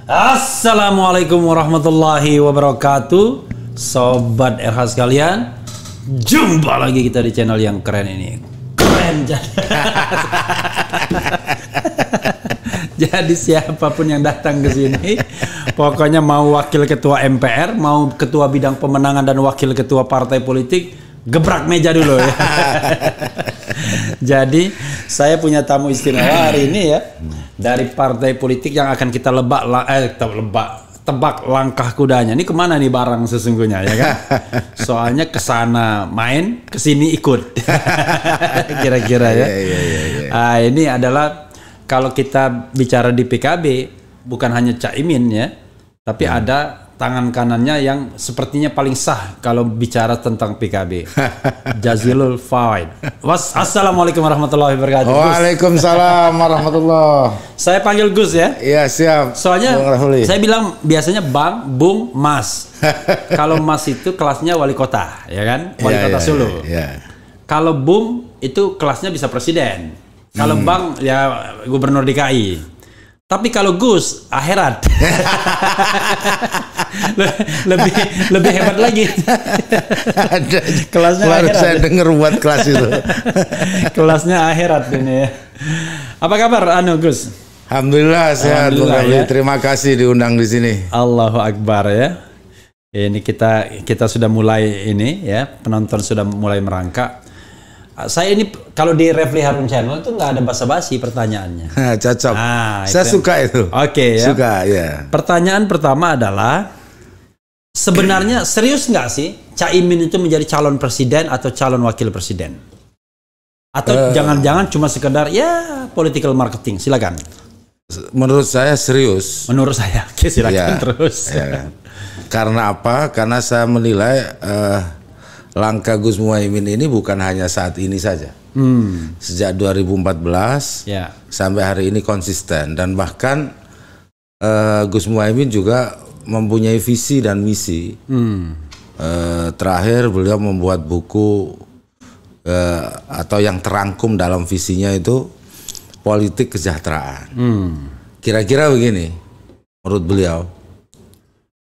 Assalamualaikum warahmatullahi wabarakatuh. Sobat RH sekalian, jumpa lagi kita di channel yang keren ini. Keren. Jadi siapapun yang datang ke sini, pokoknya mau wakil ketua MPR, mau ketua bidang pemenangan dan wakil ketua partai politik, gebrak meja dulu ya. Jadi saya punya tamu istimewa hari ini ya, dari partai politik yang akan kita tebak langkah kudanya. Ini kemana nih barang sesungguhnya ya kan? Soalnya kesana main, kesini ikut. Kira-kira ya. Ini adalah kalau kita bicara di PKB bukan hanya Caimin ya, tapi ada tangan kanannya yang sepertinya paling sah kalau bicara tentang PKB. Jazilul Fawait. Assalamualaikum warahmatullahi wabarakatuh. Waalaikumsalam warahmatullahi. Saya panggil Gus ya. Iya siap. Soalnya saya bilang biasanya Bang, Bung, Mas. Kalau Mas itu kelasnya wali kota, ya kan? Wali kota Solo. Kalau Bung itu kelasnya bisa presiden. Kalau Bang ya gubernur DKI. Tapi kalau Gus akhirat. lebih hebat lagi. Ada kelasnya baru akhirat. Saya dengar buat kelas itu. Kelasnya akhirat ini ya. Apa kabar Gus? Alhamdulillah sehat. Alhamdulillah, ya. Terima kasih diundang di sini. Allahu Akbar ya. Ini kita sudah mulai ini ya, penonton sudah mulai merangkak. Saya ini kalau di Refli Harun Channel itu nggak ada basa-basi pertanyaannya. Cocok. Saya suka itu. Oke ya. Suka ya. Pertanyaan pertama adalah sebenarnya serius nggak sih Caimin itu menjadi calon presiden atau calon wakil presiden? Atau jangan-jangan cuma sekedar ya political marketing? Silakan. Menurut saya serius. Menurut saya, oke silakan terus. Ya. Karena apa? Karena saya menilai langkah Gus Muhaimin ini bukan hanya saat ini saja. Sejak 2014 sampai hari ini konsisten, dan bahkan Gus Muhaimin juga mempunyai visi dan misi. Terakhir beliau membuat buku atau yang terangkum dalam visinya itu politik kesejahteraan. Kira-kira begini menurut beliau.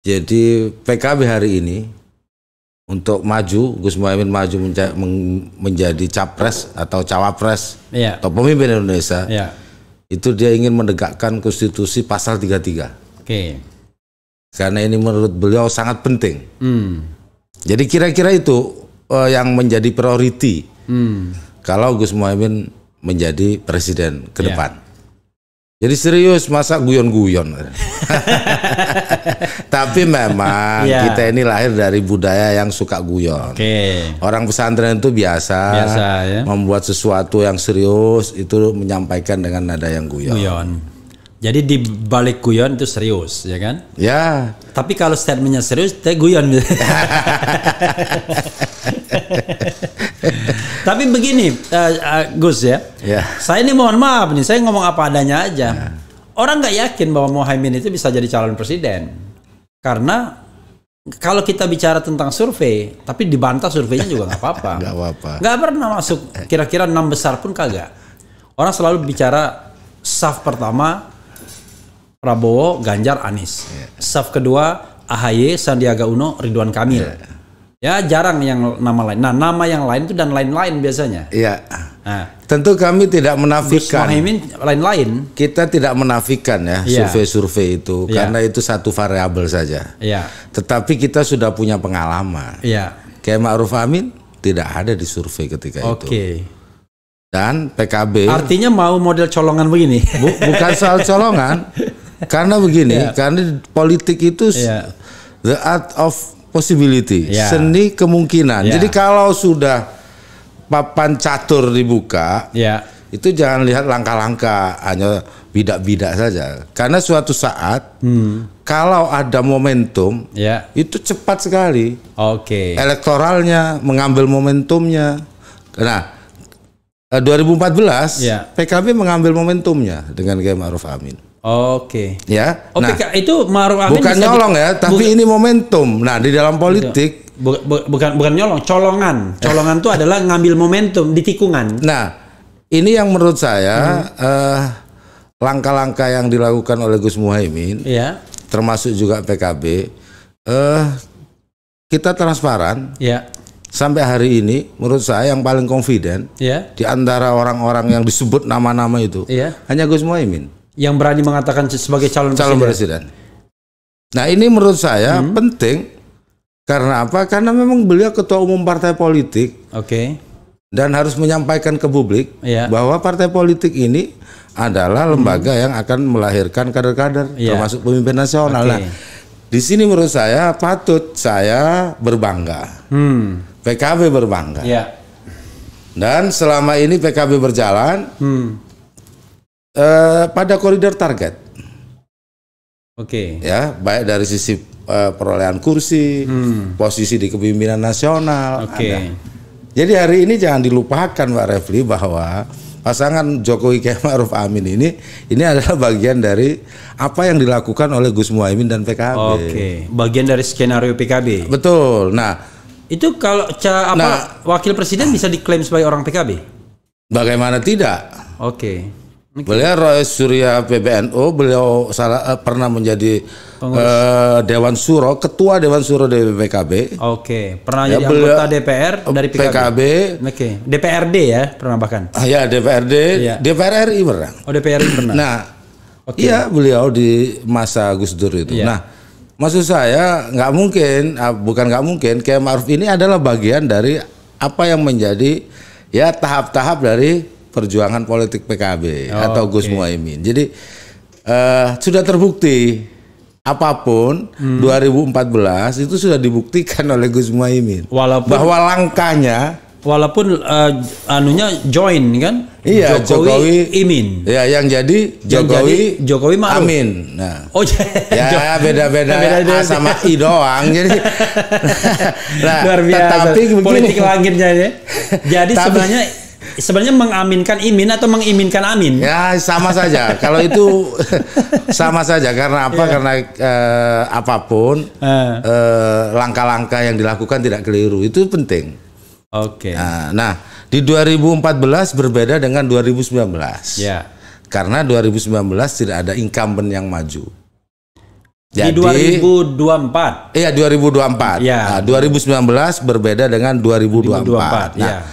Jadi PKB hari ini untuk maju, Gus Muhaimin maju menjadi capres atau cawapres atau pemimpin Indonesia, itu dia ingin menegakkan konstitusi pasal 33. Karena ini menurut beliau sangat penting. Jadi kira-kira itu yang menjadi priority kalau Gus Muhaimin menjadi presiden ke depan. Jadi serius, masa guyon-guyon. Tapi memang kita ini lahir dari budaya yang suka guyon. Orang pesantren itu biasa ya? Membuat sesuatu yang serius itu menyampaikan dengan nada yang guyon. Jadi di balik guyon itu serius, ya kan? Ya. Tapi kalau statementnya serius, teh guyon. Tapi begini, Gus ya. Saya ini mohon maaf nih, saya ngomong apa adanya aja. Orang nggak yakin bahwa Muhaimin itu bisa jadi calon presiden, karena kalau kita bicara tentang survei, tapi dibantah surveinya juga nggak apa-apa. Nggak pernah masuk kira-kira 6 besar pun kagak. Orang selalu bicara saf pertama Prabowo, Ganjar, Anies. Saf kedua AHY, Sandiaga Uno, Ridwan Kamil. Ya jarang yang nama lain. Nah nama yang lain itu dan lain-lain biasanya. Tentu kami tidak menafikan. Gus Muhaimin lain-lain. Kita tidak menafikan ya survei-survei itu karena itu satu variabel saja. Tetapi kita sudah punya pengalaman. Kayak Ma'ruf Amin tidak ada di survei ketika itu. Dan PKB. Artinya mau model colongan begini? Bukan soal colongan. Karena begini, karena politik itu the art of possibility, seni kemungkinan. Jadi kalau sudah papan catur dibuka, itu jangan lihat langkah-langkah, hanya bidak-bidak saja. Karena suatu saat, kalau ada momentum, itu cepat sekali. Elektoralnya mengambil momentumnya. Nah, 2014, PKB mengambil momentumnya dengan Kiai Ma'ruf Amin. Ya. Nah, itu Ma'ruf Amin bukan nyolong ya, tapi ini momentum. Nah, di dalam politik bukan nyolong, colongan. Colongan itu adalah ngambil momentum di tikungan. Nah, ini yang menurut saya langkah-langkah yang dilakukan oleh Gus Muhaimin termasuk juga PKB, kita transparan. Ya. Sampai hari ini, menurut saya yang paling confident di antara orang-orang yang disebut nama-nama itu, hanya Gus Muhaimin. Yang berani mengatakan sebagai calon presiden. Nah, ini menurut saya penting. Karena apa? Karena memang beliau ketua umum partai politik. Dan harus menyampaikan ke publik bahwa partai politik ini adalah lembaga yang akan melahirkan kader-kader, termasuk pemimpin nasional. Nah, di sini menurut saya patut saya berbangga. PKB berbangga. Dan selama ini PKB berjalan pada koridor target. Ya, baik dari sisi perolehan kursi, posisi di kepemimpinan nasional. Jadi hari ini jangan dilupakan Pak Refli bahwa pasangan Jokowi Kiai Ma'ruf Amin ini adalah bagian dari apa yang dilakukan oleh Gus Muhaimin dan PKB. Bagian dari skenario PKB. Betul. Nah, itu kalau wakil presiden bisa diklaim sebagai orang PKB? Bagaimana tidak? Beliau Rois Surya PBNU, beliau pernah menjadi Dewan Suro, ketua Dewan Suro dari PKB. Pernah jadi anggota DPR dari PKB. DPRD ya, pernah bahkan. Ya, DPRD, DPR RI pernah. DPR RI pernah. Nah, iya beliau di masa Gus Dur itu. Nah, maksud saya bukan nggak mungkin, Kiai Ma'ruf ini adalah bagian dari apa yang menjadi tahap-tahap dari perjuangan politik PKB atau Gus Muhaimin. Jadi sudah terbukti apapun 2014 itu sudah dibuktikan oleh Gus Muhaimin bahwa langkahnya walaupun join kan? Iya, Jokowi Imin. Ya, yang jadi Jokowi Ma'ruf. Amin. Nah. Ya beda-beda A sama I doang. Jadi luar biasa. Tetapi politik langitnya ya. Jadi sebenarnya mengaminkan Imin atau mengiminkan Amin? Ya, sama saja. Kalau itu sama saja karena apa? Karena apapun langkah-langkah yang dilakukan tidak keliru. Itu penting. Nah, di 2014 berbeda dengan 2019. Karena 2019 tidak ada incumbent yang maju. Jadi, di 2024. Iya, 2024. Nah, 2019 berbeda dengan 2024. Nah,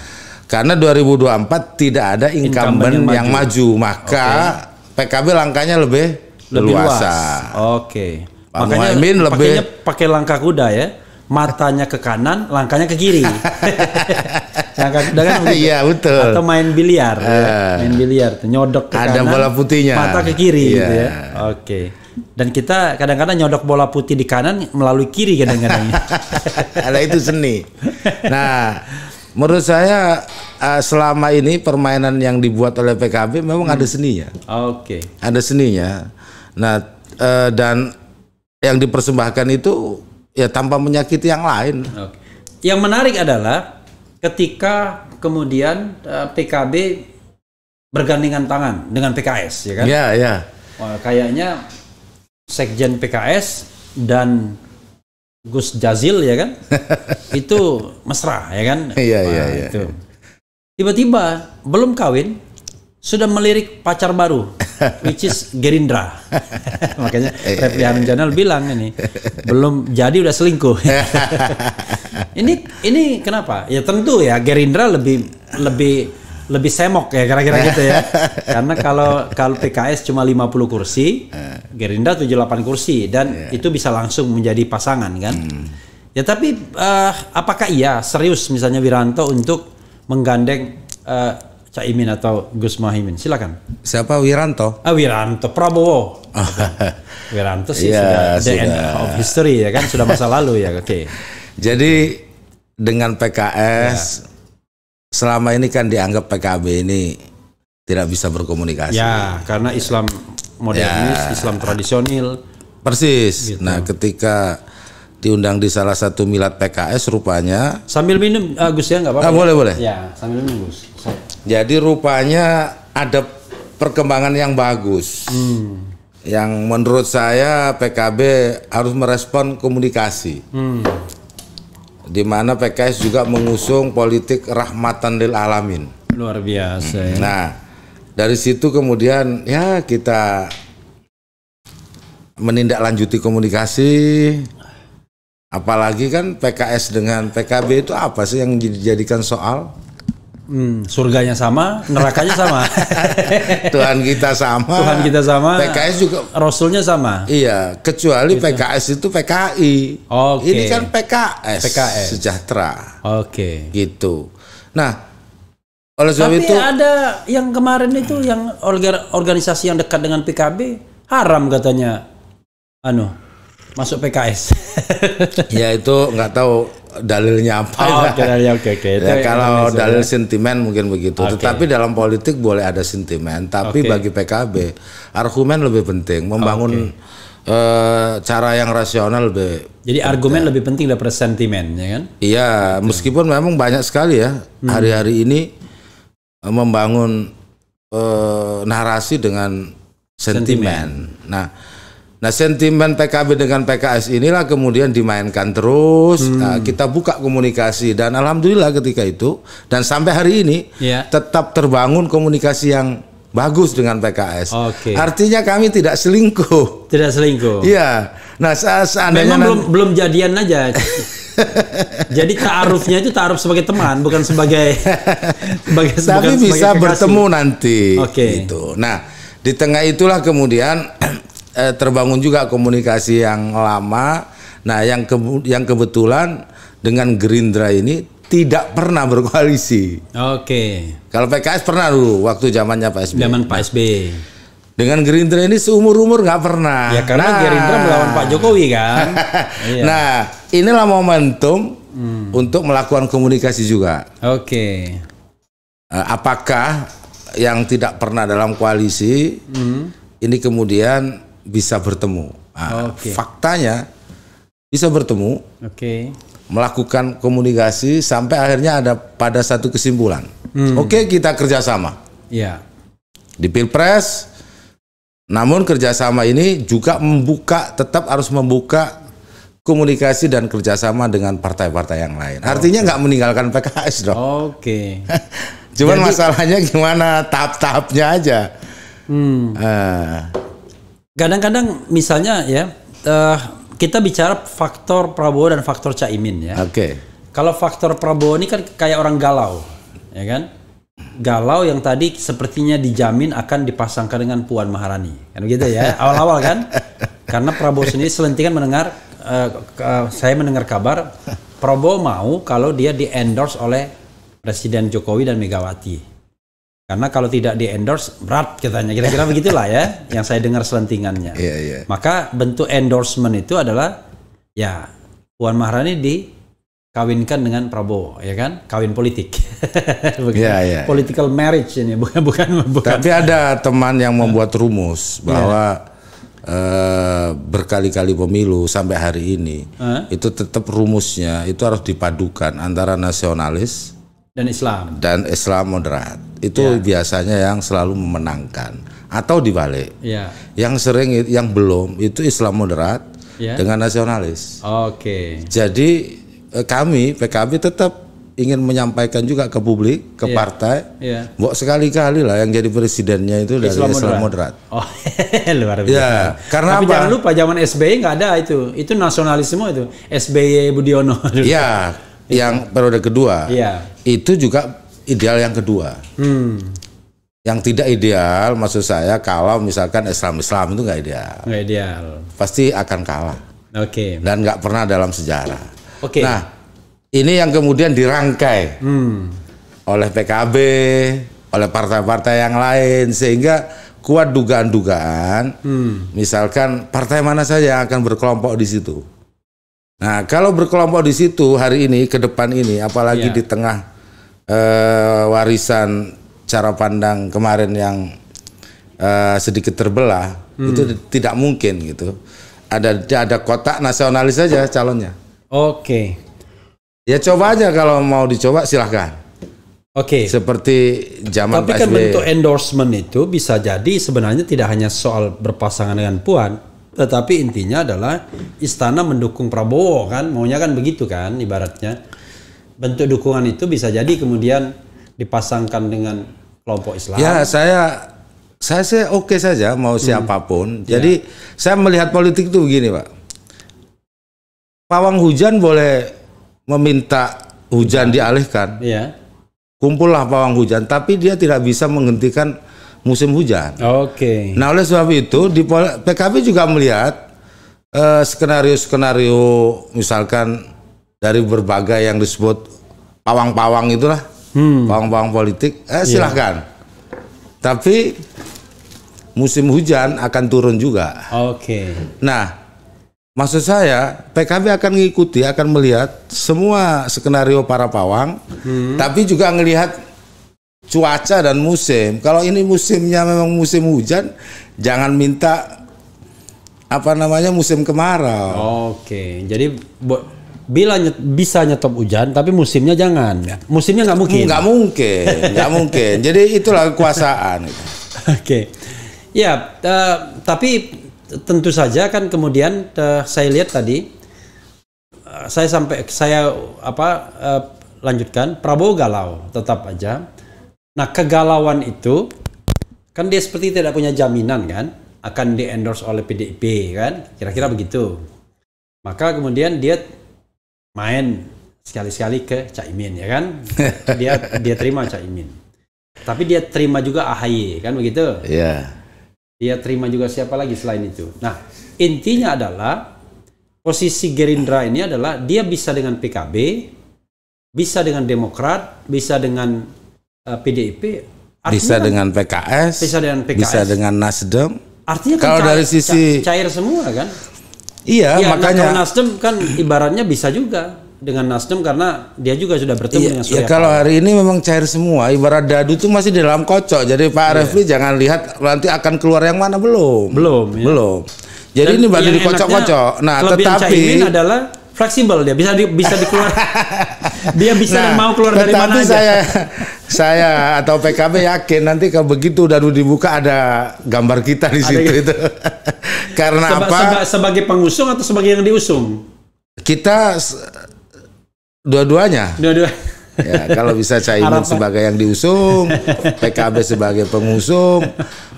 karena 2024 tidak ada incumbent yang maju, maka PKB langkahnya lebih leluasa. Makanya pakai langkah kuda ya. Matanya ke kanan, langkahnya ke kiri. Langkah kuda kan begitu. Iya, betul. Atau main biliar, main biliar, nyodok ke kanan. Ada bola putihnya. Mata ke kiri gitu ya. Dan kita kadang-kadang nyodok bola putih di kanan melalui kiri kadang-kadang. Ada itu seni. Nah, menurut saya selama ini permainan yang dibuat oleh PKB memang ada seninya. Ada seninya. Nah, dan yang dipersembahkan itu ya tanpa menyakiti yang lain. Yang menarik adalah ketika kemudian PKB bergandengan tangan dengan PKS, ya kan? Iya. Kayaknya Sekjen PKS dan Gus Jazil ya kan, itu mesra ya kan? Iya. Tiba-tiba belum kawin sudah melirik pacar baru, which is Gerindra. Makanya Refli Harun Janal bilang ini belum jadi udah selingkuh. Ini kenapa? Ya tentu ya Gerindra lebih semok ya kira-kira gitu ya. Karena kalau PKS cuma 50 kursi, Gerindra 78 kursi dan itu bisa langsung menjadi pasangan kan. Ya tapi apakah iya serius misalnya Wiranto untuk menggandeng Caimin atau Gus Muhaimin? Silakan. Siapa Wiranto? Wiranto, Prabowo. Wiranto sih sudah the end of history ya kan, sudah masa lalu ya. Jadi dengan PKS selama ini kan dianggap PKB ini tidak bisa berkomunikasi. Ya, karena Islam modernis, Islam tradisional. Persis. Gitu. Nah, ketika diundang di salah satu milad PKS rupanya sambil minum Gus ya nggak apa-apa. Boleh. Ya, sambil minum Gus. Jadi rupanya ada perkembangan yang bagus. Yang menurut saya PKB harus merespon komunikasi. Di mana PKS juga mengusung politik rahmatan lil alamin. Luar biasa. Nah, dari situ kemudian ya kita menindaklanjuti komunikasi. Apalagi kan PKS dengan PKB itu apa sih yang dijadikan soal? Surganya sama, nerakanya sama. Tuhan kita sama. Tuhan kita sama. PKS juga. Rasulnya sama. Iya, kecuali gitu. PKS itu PKI. Oke. Ini kan PKS. Sejahtera. Oke. Gitu. Nah, oleh sebab tapi itu ada yang kemarin itu yang organisasi yang dekat dengan PKB haram katanya. Masuk PKS. Ya itu nggak tahu dalilnya apa. Oke. Ya, kalau dalil sentimen mungkin begitu. Tetapi dalam politik boleh ada sentimen. Tapi bagi PKB argumen lebih penting. Membangun cara yang rasional lebih. Jadi argumen lebih penting daripada sentimen, ya kan? Iya, meskipun memang banyak sekali ya hari-hari ini membangun narasi dengan sentimen. Nah, sentimen PKB dengan PKS inilah kemudian dimainkan terus. Kita buka komunikasi dan alhamdulillah ketika itu dan sampai hari ini tetap terbangun komunikasi yang bagus dengan PKS. Artinya kami tidak selingkuh. Tidak selingkuh. Iya. Nah, seandainya memang belum jadian aja. Jadi ta'arufnya itu ta'aruf sebagai teman, bukan sebagai tapi bisa bertemu nanti. Gitu. Nah, di tengah itulah kemudian terbangun juga komunikasi yang lama. Nah, yang kebetulan dengan Gerindra ini tidak pernah berkoalisi. Kalau PKS pernah dulu waktu zamannya Pak SBY. Zaman Pak SBY. Dengan Gerindra ini seumur-umur nggak pernah. Ya karena Gerindra melawan Pak Jokowi kan. Nah, inilah momentum untuk melakukan komunikasi juga. Apakah yang tidak pernah dalam koalisi ini kemudian bisa bertemu? Faktanya bisa bertemu, melakukan komunikasi sampai akhirnya ada pada satu kesimpulan. Kita kerjasama. Di Pilpres, namun kerjasama ini juga tetap harus membuka komunikasi dan kerjasama dengan partai-partai yang lain. Artinya nggak meninggalkan PKS dong. Cuman masalahnya gimana tahap-tahapnya aja. Kadang-kadang misalnya ya kita bicara faktor Prabowo dan faktor Caimin ya. Kalau faktor Prabowo ini kan kayak orang galau, ya kan? Galau yang tadi sepertinya dijamin akan dipasangkan dengan Puan Maharani, kan begitu ya? Awal-awal kan? Karena Prabowo sendiri selentingan mendengar, saya mendengar kabar Prabowo mau kalau dia di-endorse oleh Presiden Jokowi dan Megawati. Karena kalau tidak di-endorse berat katanya, kira-kira begitulah ya yang saya dengar selentingannya. Maka bentuk endorsement itu adalah ya Puan Maharani dikawinkan dengan Prabowo, ya kan? Kawin politik. Political marriage ini bukan. Tapi ada teman yang membuat rumus bahwa berkali-kali pemilu sampai hari ini itu tetap rumusnya itu harus dipadukan antara nasionalis dan Islam moderat. Itu biasanya yang selalu memenangkan atau dibalik. Yang sering yang belum itu Islam moderat dengan nasionalis. Jadi kami PKB tetap ingin menyampaikan juga ke publik, ke partai, bahwa sekali-kali lah yang jadi presidennya itu dari Islam moderat. Luar biasa. Karena tapi jangan lupa zaman SBY nggak ada itu nasionalisme itu SBY Budiono. Yang periode kedua itu juga ideal yang kedua. Yang tidak ideal maksud saya kalau misalkan Islam itu nggak ideal. Pasti akan kalah. Dan nggak pernah dalam sejarah. Nah, ini yang kemudian dirangkai oleh PKB, oleh partai-partai yang lain sehingga kuat dugaan-dugaan. Misalkan partai mana saja yang akan berkelompok di situ. Nah, kalau berkelompok di situ hari ini ke depan ini apalagi di tengah warisan cara pandang kemarin yang sedikit terbelah, itu tidak mungkin gitu. Ada kotak nasionalis saja calonnya. Ya coba aja kalau mau dicoba silahkan. Seperti zaman Tapi kan bentuk endorsement itu bisa jadi sebenarnya tidak hanya soal berpasangan dengan Puan, tetapi intinya adalah istana mendukung Prabowo kan, maunya kan begitu kan ibaratnya. Bentuk dukungan itu bisa jadi kemudian dipasangkan dengan kelompok Islam. Ya, saya Saya oke saja mau siapapun. Jadi saya melihat politik itu begini, Pak. Pawang hujan boleh meminta hujan dialihkan. Kumpullah pawang hujan, tapi dia tidak bisa menghentikan musim hujan. Nah, oleh sebab itu di PKB juga melihat skenario-skenario misalkan dari berbagai yang disebut pawang-pawang itulah, pawang-pawang politik, silahkan. Tapi musim hujan akan turun juga. Nah, maksud saya PKB akan mengikuti, akan melihat semua skenario para pawang, tapi juga melihat cuaca dan musim. Kalau ini musimnya memang musim hujan, jangan minta musim kemarau. Jadi bila bisa nyetop hujan, tapi musimnya jangan. Musimnya nggak mungkin. Nggak mungkin. Jadi itulah kekuasaan. Ya, tapi tentu saja kan kemudian saya lihat tadi, saya lanjutkan, Prabowo galau tetap aja. Nah, kegalauan itu kan dia seperti tidak punya jaminan kan akan di-endorse oleh PDIP kan, kira-kira begitu. Maka kemudian dia main sekali-sekali ke Caimin ya kan, dia terima Caimin, tapi dia terima juga AHY kan begitu. Dia terima juga siapa lagi selain itu. Nah, intinya adalah posisi Gerindra ini adalah dia bisa dengan PKB, bisa dengan Demokrat, bisa dengan PDIP, bisa dengan PKS, bisa dengan Nasdem. Artinya kalau kan dari sisi cair semua kan? Iya, makanya kalau Nasdem kan ibaratnya bisa juga dengan Nasdem karena dia juga sudah bertemu dengan Surya Paloh. Kalau hari ini memang cair semua, ibarat dadu itu masih di dalam kocok. Jadi Pak Refli jangan lihat nanti akan keluar yang mana, belum. Jadi ini baru dikocok-kocok. Nah, tetapi Caimin adalah fleksibel, dia bisa dikeluar. Dia bisa mau keluar dari mana aja. Saya atau PKB yakin nanti kalau begitu dadu dibuka ada gambar kita di situ itu. Karena apa? Sebagai pengusung atau sebagai yang diusung? Kita dua-duanya. Ya, kalau bisa Caimin sebagai yang diusung, PKB sebagai pengusung,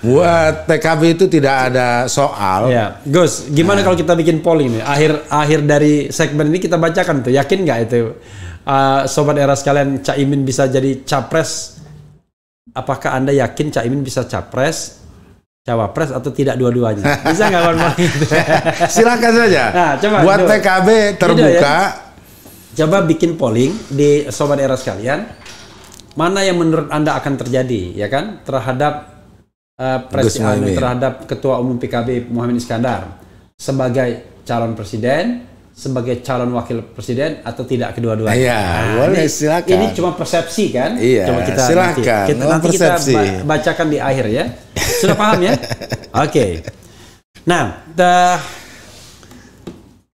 buat PKB itu tidak ada soal. Gus, gimana kalau kita bikin polling nih? Akhir dari segmen ini kita bacakan tuh, yakin nggak itu sobat era sekalian Caimin bisa jadi capres? Apakah Anda yakin Caimin bisa capres, cawapres atau tidak dua-duanya? Bisa nggak polling? Silakan saja. Nah, coba buat PKB terbuka. Coba bikin polling di sobat era sekalian, mana yang menurut Anda akan terjadi, ya kan, terhadap terhadap Ketua Umum PKB Muhaimin Iskandar sebagai calon presiden, sebagai calon wakil presiden atau tidak kedua-duanya? Boleh, silakan. Ini cuma persepsi kan? Coba kita silakan. Nanti kita bacakan di akhir ya. Sudah paham ya? Nah,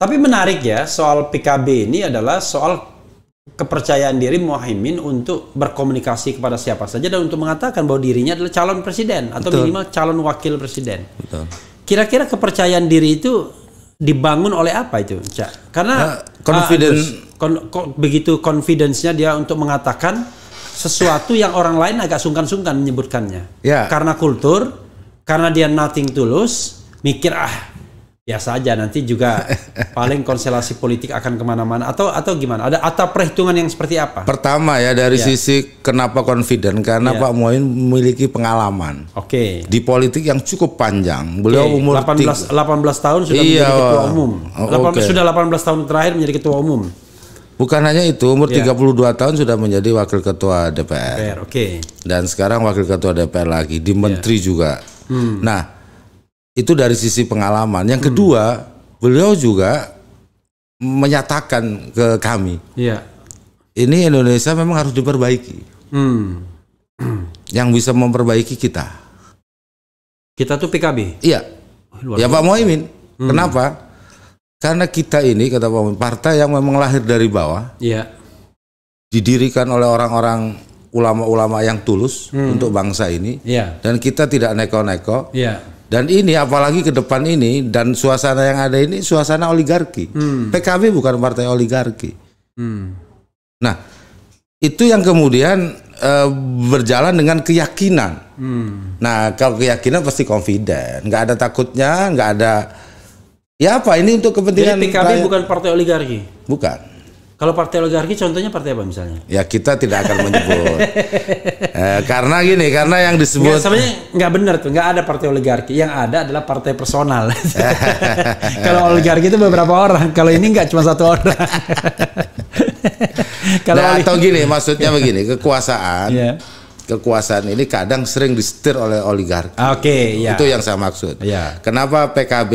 tapi menarik ya, soal PKB ini adalah soal kepercayaan diri Muhaimin untuk berkomunikasi kepada siapa saja dan untuk mengatakan bahwa dirinya adalah calon presiden atau minimal calon wakil presiden. Kira-kira kepercayaan diri itu dibangun oleh apa itu, Cak? Karena begitu confidence-nya dia untuk mengatakan sesuatu yang orang lain agak sungkan-sungkan menyebutkannya. Karena kultur, karena dia nothing tulus, mikir biasa aja, nanti juga paling konstelasi politik akan kemana-mana atau gimana? Ada atau perhitungan yang seperti apa? Pertama ya dari sisi kenapa confident, karena Pak Muhaimin memiliki pengalaman di politik yang cukup panjang. Beliau umur 18 tahun sudah menjadi ketua umum. Sudah 18 tahun terakhir menjadi ketua umum. Bukan hanya itu, umur 32 tahun sudah menjadi wakil ketua DPR. Dan sekarang wakil ketua DPR lagi, di menteri juga. Nah, itu dari sisi pengalaman. Yang kedua, beliau juga menyatakan ke kami, ini Indonesia memang harus diperbaiki. Yang bisa memperbaiki kita tuh PKB. Ya Pak Muhaimin. Kenapa? Karena kita ini, kata Pak Muhaimin, partai yang memang lahir dari bawah, didirikan oleh orang-orang ulama-ulama yang tulus untuk bangsa ini, dan kita tidak neko-neko. Dan ini apalagi ke depan ini dan suasana yang ada ini suasana oligarki. PKB bukan partai oligarki. Nah, itu yang kemudian berjalan dengan keyakinan. Nah, kalau keyakinan pasti confident, nggak ada takutnya, nggak ada. Ya apa ini untuk kepentingan. Jadi PKB bukan partai oligarki. Bukan. Kalau partai oligarki contohnya partai apa misalnya? Ya kita tidak akan menyebut. Karena gini, karena yang disebut. Sebenarnya nggak benar tuh, nggak ada partai oligarki. Yang ada adalah partai personal. Kalau oligarki itu beberapa orang, kalau ini nggak cuma satu orang. Kalau atau gini, maksudnya begini, kekuasaan. Kekuasaan ini kadang sering disetir oleh oligarki. Ya. Itu yang saya maksud. Kenapa PKB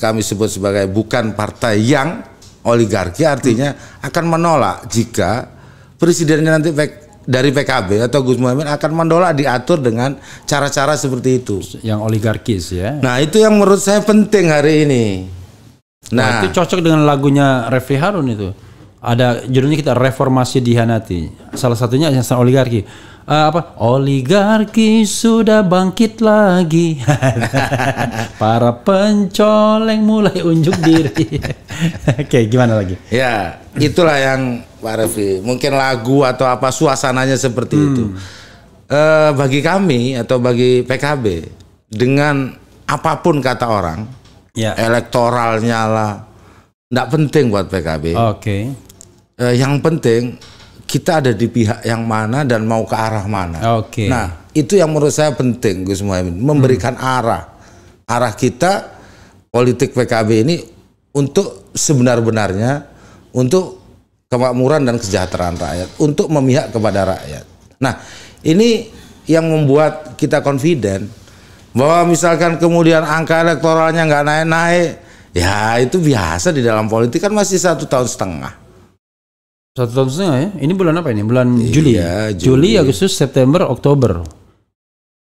kami sebut sebagai bukan partai yang oligarki, artinya akan menolak jika presidennya nanti dari PKB atau Gus Muhaimin akan menolak diatur dengan cara-cara seperti itu. Yang oligarkis ya. Nah itu yang menurut saya penting hari ini. Nah itu cocok dengan lagunya Refli Harun itu. Ada judulnya kita Reformasi Dihianati. Salah satunya yang oligarki. Oligarki sudah bangkit lagi. Para pencoleng mulai unjuk diri. Oke, gimana lagi? Ya, itulah yang Pak Refli. Mungkin lagu atau apa suasananya seperti itu. Bagi kami atau bagi PKB, dengan apapun kata orang, elektoralnya lah, nggak penting buat PKB. Yang penting kita ada di pihak yang mana dan mau ke arah mana. Nah, itu yang menurut saya penting, Gus Muhaimin, memberikan arah kita politik PKB ini untuk sebenar-benarnya, untuk kemakmuran dan kesejahteraan rakyat, untuk memihak kepada rakyat. Nah, ini yang membuat kita confident bahwa misalkan kemudian angka elektoralnya nggak naik-naik, ya itu biasa di dalam politik, kan masih 1,5 tahun. 1,5 tahun ya? Ini bulan apa ini? Bulan Juli. Juli, Agustus, September, Oktober.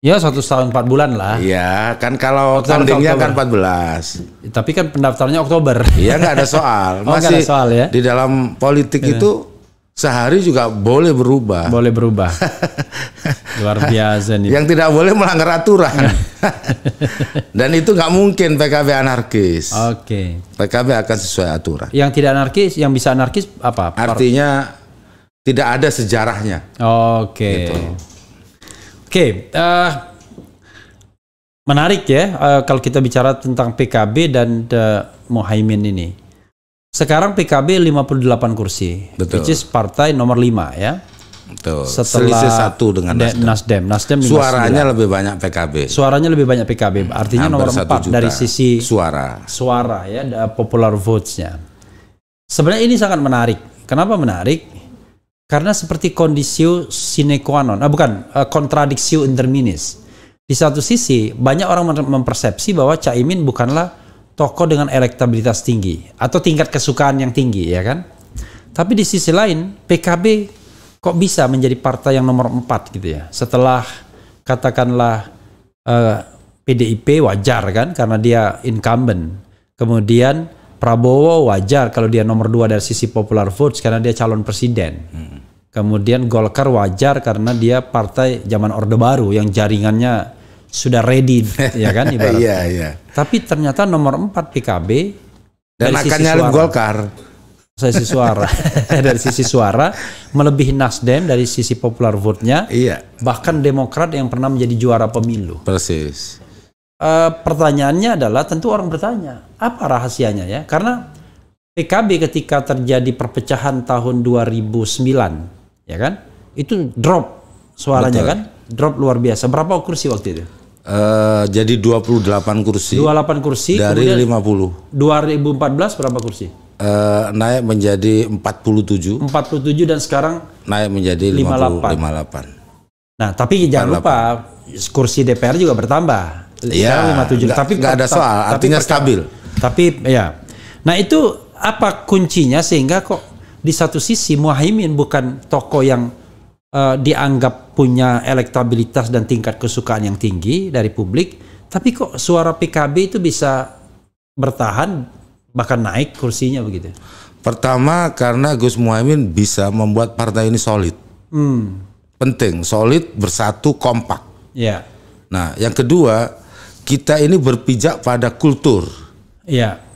Ya 1 tahun 4 bulan lah. Iya, kan kalau tandingnya kan 14. Tapi kan pendaftarnya Oktober. Iya, nggak ada soal. Masih ada soal ya. Di dalam politik itu sehari juga boleh berubah. Boleh berubah. Luar biasa nih. Yang tidak boleh melanggar aturan. Dan itu nggak mungkin PKB anarkis. PKB akan sesuai aturan. Yang tidak anarkis, yang bisa anarkis apa? Artinya tidak ada sejarahnya. Gitu. Menarik ya kalau kita bicara tentang PKB dan Muhaimin ini. Sekarang PKB 58 kursi, which is partai nomor 5 ya. Betul. Setelah selisih 1 dengan Nasdem. Suaranya lebih banyak PKB. Suaranya lebih banyak PKB. Artinya nomor 4 dari sisi suara ya, popular votes-nya. Sebenarnya ini sangat menarik. Kenapa menarik? Karena seperti kondisio sine qua non, kontradiksi interminis. Di satu sisi banyak orang mempersepsi bahwa Caimin bukanlah tokoh dengan elektabilitas tinggi atau tingkat kesukaan yang tinggi, ya kan? Tapi di sisi lain PKB kok bisa menjadi partai yang nomor 4 gitu ya? Setelah katakanlah PDIP wajar kan karena dia incumbent. Kemudian Prabowo wajar kalau dia nomor 2 dari sisi popular votes karena dia calon presiden. Kemudian Golkar wajar karena dia partai zaman Orde Baru yang jaringannya sudah ready, ya kan ibaratnya. Tapi ternyata nomor 4 PKB dan akan nyalip Golkar. Sisi suara dari sisi suara melebihi Nasdem dari sisi popular vote-nya. Bahkan Demokrat yang pernah menjadi juara pemilu. Persis. Pertanyaannya adalah tentu orang bertanya apa rahasianya ya? Karena PKB ketika terjadi perpecahan tahun 2009, ya kan? Itu drop suaranya. Betul. Kan? Drop luar biasa. Berapa kursi waktu itu? Jadi 28 kursi. 28 kursi dari 50. 2014 berapa kursi? Naik menjadi 47. 47 dan sekarang naik menjadi 58. Nah, tapi jangan lupa kursi DPR juga bertambah. Iya, 57. Tapi nggak ada soal, artinya stabil. Tapi ya. Nah, itu apa kuncinya sehingga kok di satu sisi Muhaimin bukan tokoh yang dianggap punya elektabilitas dan tingkat kesukaan yang tinggi dari publik, tapi kok suara PKB itu bisa bertahan bahkan naik kursinya begitu? Pertama karena Gus Muhaimin bisa membuat partai ini solid. Penting, solid, bersatu, kompak. Nah, yang kedua, kita ini berpijak pada kultur.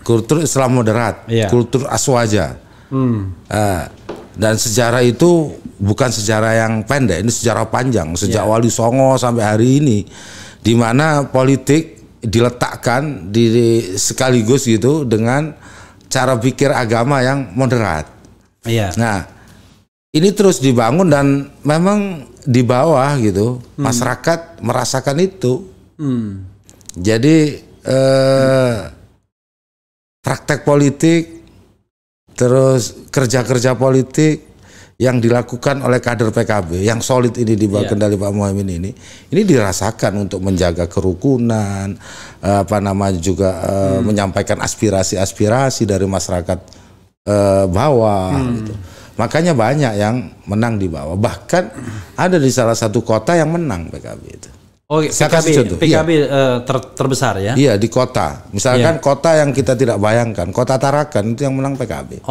Kultur Islam moderat, kultur aswaja. Dan sejarah itu bukan sejarah yang pendek, ini sejarah panjang, sejak Wali Songo sampai hari ini, di mana politik diletakkan sekaligus gitu dengan cara pikir agama yang moderat. Nah, ini terus dibangun dan memang di bawah gitu, masyarakat merasakan itu. Jadi praktek politik, terus kerja-kerja politik yang dilakukan oleh kader PKB yang solid ini di bawah kendali Pak Muhaimin ini dirasakan untuk menjaga kerukunan, juga menyampaikan aspirasi-aspirasi dari masyarakat bawah. Gitu. Makanya banyak yang menang di bawah. Bahkan ada di salah satu kota yang menang PKB itu. Oh, PKB terbesar ya? Iya, di kota. Misalkan kota yang kita tidak bayangkan, kota Tarakan itu yang menang PKB.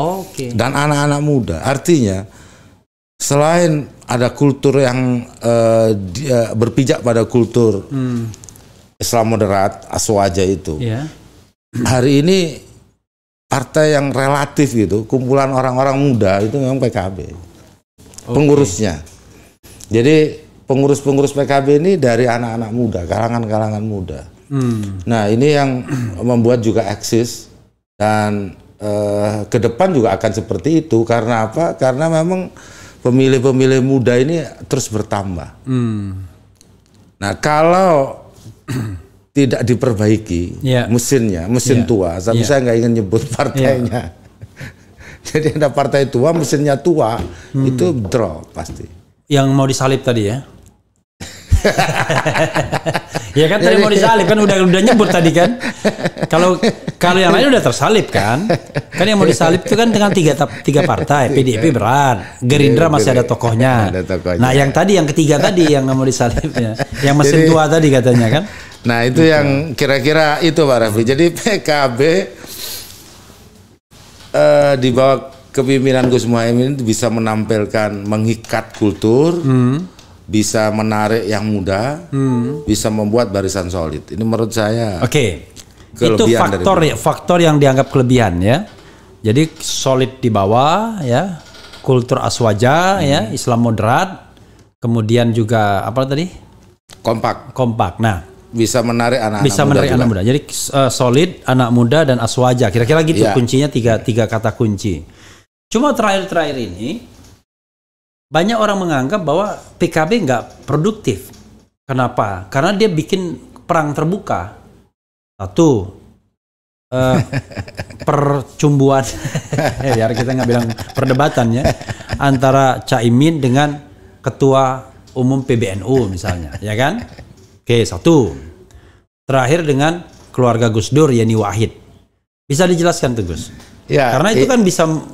Dan anak-anak muda. Artinya selain ada kultur yang berpijak pada kultur Islam moderat, Aswaja itu. Hari ini partai yang relatif gitu, kumpulan orang-orang muda itu memang PKB. Pengurusnya. Jadi pengurus-pengurus PKB ini dari anak-anak muda, kalangan-kalangan muda. Nah, ini yang membuat juga eksis dan ke depan juga akan seperti itu. Karena apa? Karena memang pemilih-pemilih muda ini terus bertambah. Nah, kalau tidak diperbaiki mesin tua, tapi saya nggak ingin nyebut partainya. Jadi ada partai tua, mesinnya tua, itu drop pasti. Yang mau disalib tadi ya? Ya kan tadi mau disalib kan udah nyebut tadi kan. Kalau yang lain udah tersalib kan. Kan yang mau disalib itu kan dengan tiga partai. PDIP berat, Gerindra masih ada tokohnya. Nah, yang tadi yang ketiga tadi yang mau disalibnya, yang mesin tua tadi katanya kan. Nah, itu yang kira-kira itu Pak Raffi. Jadi PKB di bawah kepemimpinan Gus Muhaimin bisa menampilkan, mengikat kultur, bisa menarik yang muda, bisa membuat barisan solid. Ini menurut saya. Itu faktor yang dianggap kelebihan ya. Jadi solid di bawah ya, kultur Aswaja ya, Islam moderat, kemudian juga apa tadi? Kompak. Nah, bisa menarik anak muda. Jadi solid, anak muda dan Aswaja. Kira-kira gitu kuncinya tiga kata kunci. Cuma terakhir ini banyak orang menganggap bahwa PKB nggak produktif. Kenapa? Karena dia bikin perang terbuka. Satu, percumbuan, biar kita nggak bilang perdebatan ya, antara Caimin dengan Ketua Umum PBNU misalnya, ya kan? Satu. Terakhir dengan keluarga Gus Dur, Yeni Wahid. Bisa dijelaskan tuh Gus? Karena itu kan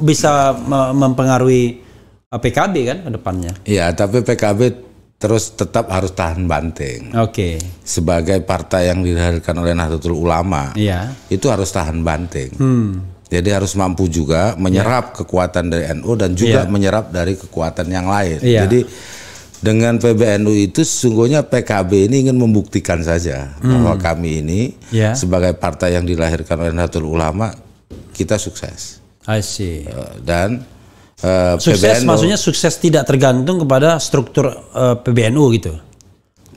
bisa mempengaruhi PKB kan ke depannya. Iya, tapi PKB terus tetap harus tahan banting. Sebagai partai yang dilahirkan oleh Nahdlatul Ulama, itu harus tahan banting. Jadi harus mampu juga menyerap kekuatan dari NU dan juga menyerap dari kekuatan yang lain. Jadi dengan PBNU itu sesungguhnya PKB ini ingin membuktikan saja bahwa kami ini sebagai partai yang dilahirkan oleh Nahdlatul Ulama, kita sukses. Dan sukses PBNU, maksudnya sukses tidak tergantung kepada struktur PBNU gitu,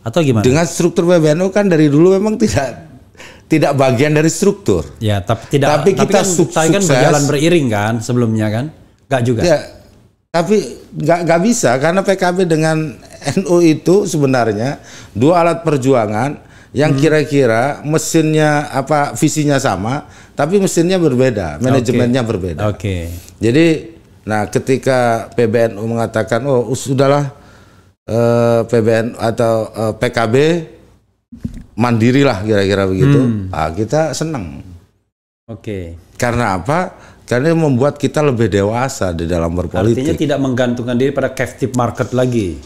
atau gimana? Dengan struktur PBNU kan dari dulu memang tidak bagian dari struktur. Tapi kita sukses kan berjalan beriring kan sebelumnya kan, nggak juga. Tapi nggak bisa karena PKB dengan NU itu sebenarnya dua alat perjuangan yang kira-kira mesinnya visinya sama, tapi mesinnya berbeda, manajemennya berbeda. Jadi nah, ketika PBNU mengatakan, sudahlah PBNU atau PKB mandirilah kira-kira begitu, kita senang. Karena apa? Karena membuat kita lebih dewasa di dalam berpolitik. Artinya tidak menggantungkan diri pada captive market lagi.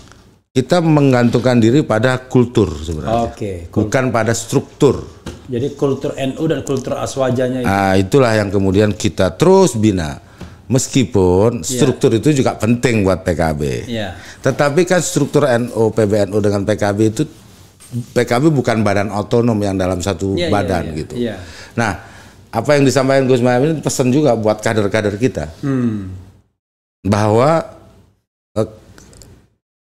Kita menggantungkan diri pada kultur sebenarnya, bukan pada struktur. Jadi kultur NU dan kultur Aswajanya itu. Nah, itulah yang kemudian kita terus bina. Meskipun struktur itu juga penting buat PKB. Tetapi kan struktur NU, PBNU dengan PKB itu, PKB bukan badan otonom yang dalam satu badan gitu. Nah, apa yang disampaikan Gus Muhaimin pesan juga buat kader-kader kita. bahwa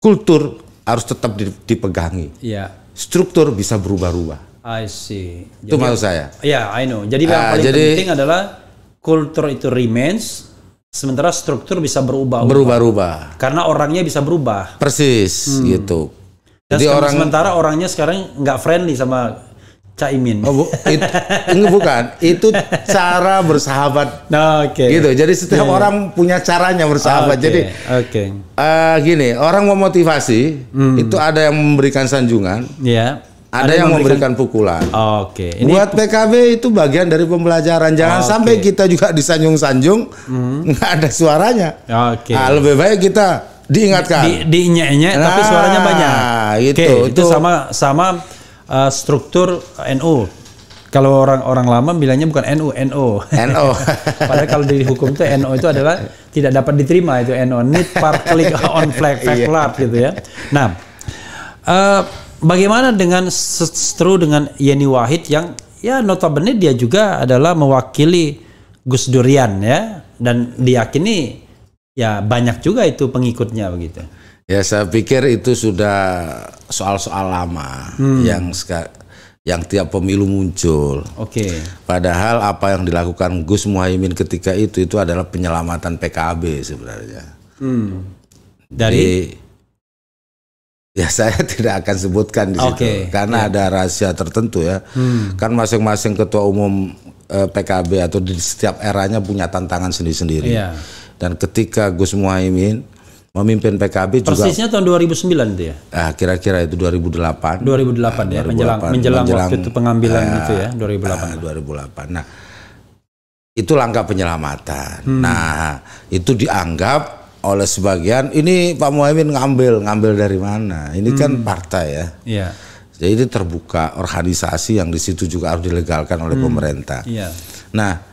kultur harus tetap dipegangi. Iya. Struktur bisa berubah-ubah. I see. Itu maksud saya. Iya, I know. Jadi yang paling penting adalah kultur itu remains, sementara struktur bisa berubah-ubah. Karena orangnya bisa berubah. Persis, gitu. Dan jadi sementara orangnya sekarang nggak friendly sama Caimin. Bukan, itu cara bersahabat. Gitu. Jadi setiap orang punya caranya bersahabat. Jadi gini, orang mau motivasi itu ada yang memberikan sanjungan, ada yang memberikan pukulan. Buat PKB itu bagian dari pembelajaran. Jangan sampai kita juga disanjung-sanjung, nggak ada suaranya. Lebih baik kita diingatkan. Diinyek-inyek tapi suaranya banyak. Itu sama struktur NU. Kalau orang lama bilangnya bukan NU. Padahal kalau di hukum itu NU itu adalah tidak dapat diterima, itu NU, need partly on flag gitu ya. Nah, bagaimana dengan dengan Yeni Wahid yang ya notabene dia juga adalah mewakili Gus Durian ya, dan diyakini ya banyak juga itu pengikutnya begitu. Ya saya pikir itu sudah soal-soal lama yang tiap pemilu muncul. Padahal apa yang dilakukan Gus Muhaimin ketika itu adalah penyelamatan PKB sebenarnya. Dari ya saya tidak akan sebutkan di situ karena ada rahasia tertentu ya. Kan masing-masing ketua umum PKB atau di setiap eranya punya tantangan sendiri-sendiri. Dan ketika Gus Muhaimin memimpin PKB juga persisnya tahun 2009 itu ya. Kira-kira itu 2008. 2008 ya, menjelang waktu itu pengambilan itu ya, 2008. 2008. Nah, itu langkah penyelamatan. Nah, itu dianggap oleh sebagian ini Pak Muhaimin ngambil dari mana? Ini kan partai ya. Jadi itu terbuka organisasi yang di situ juga harus dilegalkan oleh pemerintah. Nah,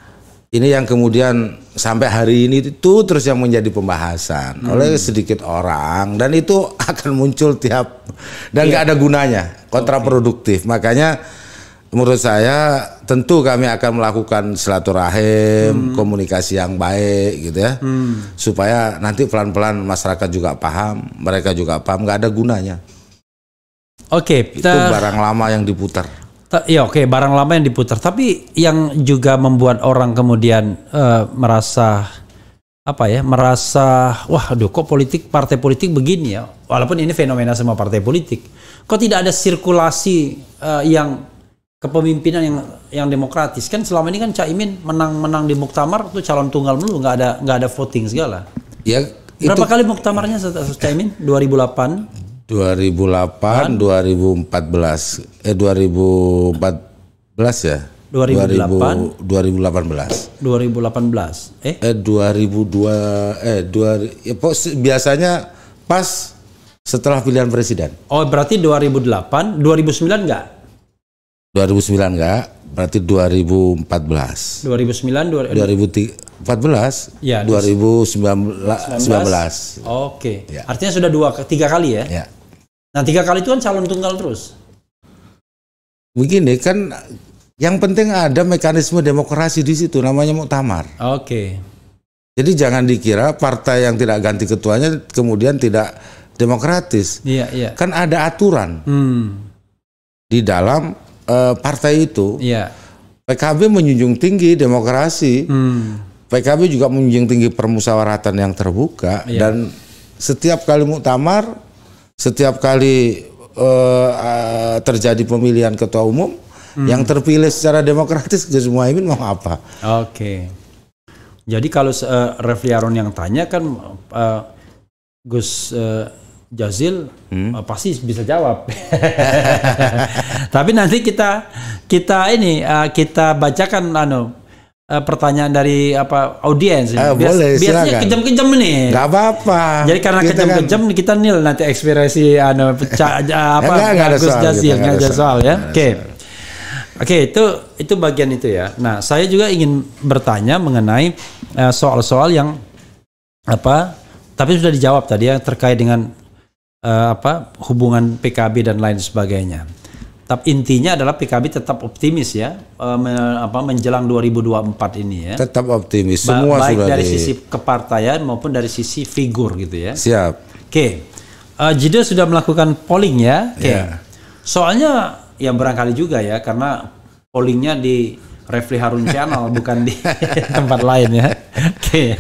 ini yang kemudian sampai hari ini itu terus yang menjadi pembahasan oleh sedikit orang, dan itu akan muncul tiap dan nggak ada gunanya, kontraproduktif. Makanya menurut saya tentu kami akan melakukan silaturahim, komunikasi yang baik gitu ya, supaya nanti pelan-pelan masyarakat juga paham, mereka juga paham, nggak ada gunanya. Itu barang lama yang diputar. Ya barang lama yang diputar. Tapi yang juga membuat orang kemudian merasa wah aduh kok partai politik begini ya. Walaupun ini fenomena semua partai politik. Kok tidak ada sirkulasi yang kepemimpinan yang demokratis? Kan selama ini kan Caimin menang di muktamar tuh calon tunggal melulu, nggak ada voting segala. Ya, berapa kali muktamarnya Caimin? 2008. 2014 ya. 2018. Biasanya pas setelah pilihan presiden. Oh, berarti 2008, 2009 enggak? 2009 enggak, berarti 2014. 2009 2014. Ya, 2019. Ya. Artinya sudah 3 kali ya? Ya. Nah 3 kali itu kan calon tunggal terus. Begini kan, yang penting ada mekanisme demokrasi di situ, namanya muktamar. Jadi jangan dikira partai yang tidak ganti ketuanya kemudian tidak demokratis. Kan ada aturan di dalam partai itu. PKB menjunjung tinggi demokrasi. PKB juga menjunjung tinggi permusyawaratan yang terbuka. Dan setiap kali muktamar, setiap kali terjadi pemilihan ketua umum, yang terpilih secara demokratis Gus Muhaimin mau apa? Jadi kalau Refli Harun yang tanya kan Gus Jazil pasti bisa jawab. Tapi nanti kita bacakan pertanyaan dari Boleh, biasanya silakan. kejam-kejam nih. Nggak apa-apa. Jadi karena kejam-kejam kita nil nanti ekspresi Gus Jazil nggak ada soal ya. Oke, itu bagian itu ya. Nah, saya juga ingin bertanya mengenai soal-soal yang tapi sudah dijawab tadi ya, terkait dengan hubungan PKB dan lain sebagainya. Tapi intinya adalah PKB tetap optimis ya, menjelang 2024 ini ya. Tetap optimis. Semua baik sudah dari sisi kepartaian maupun dari sisi figur gitu ya. Siap. Oke. Jido sudah melakukan polling ya. Oke. Soalnya ya barangkali juga ya, karena pollingnya di Refli Harun Channel bukan di tempat lain ya. Oke.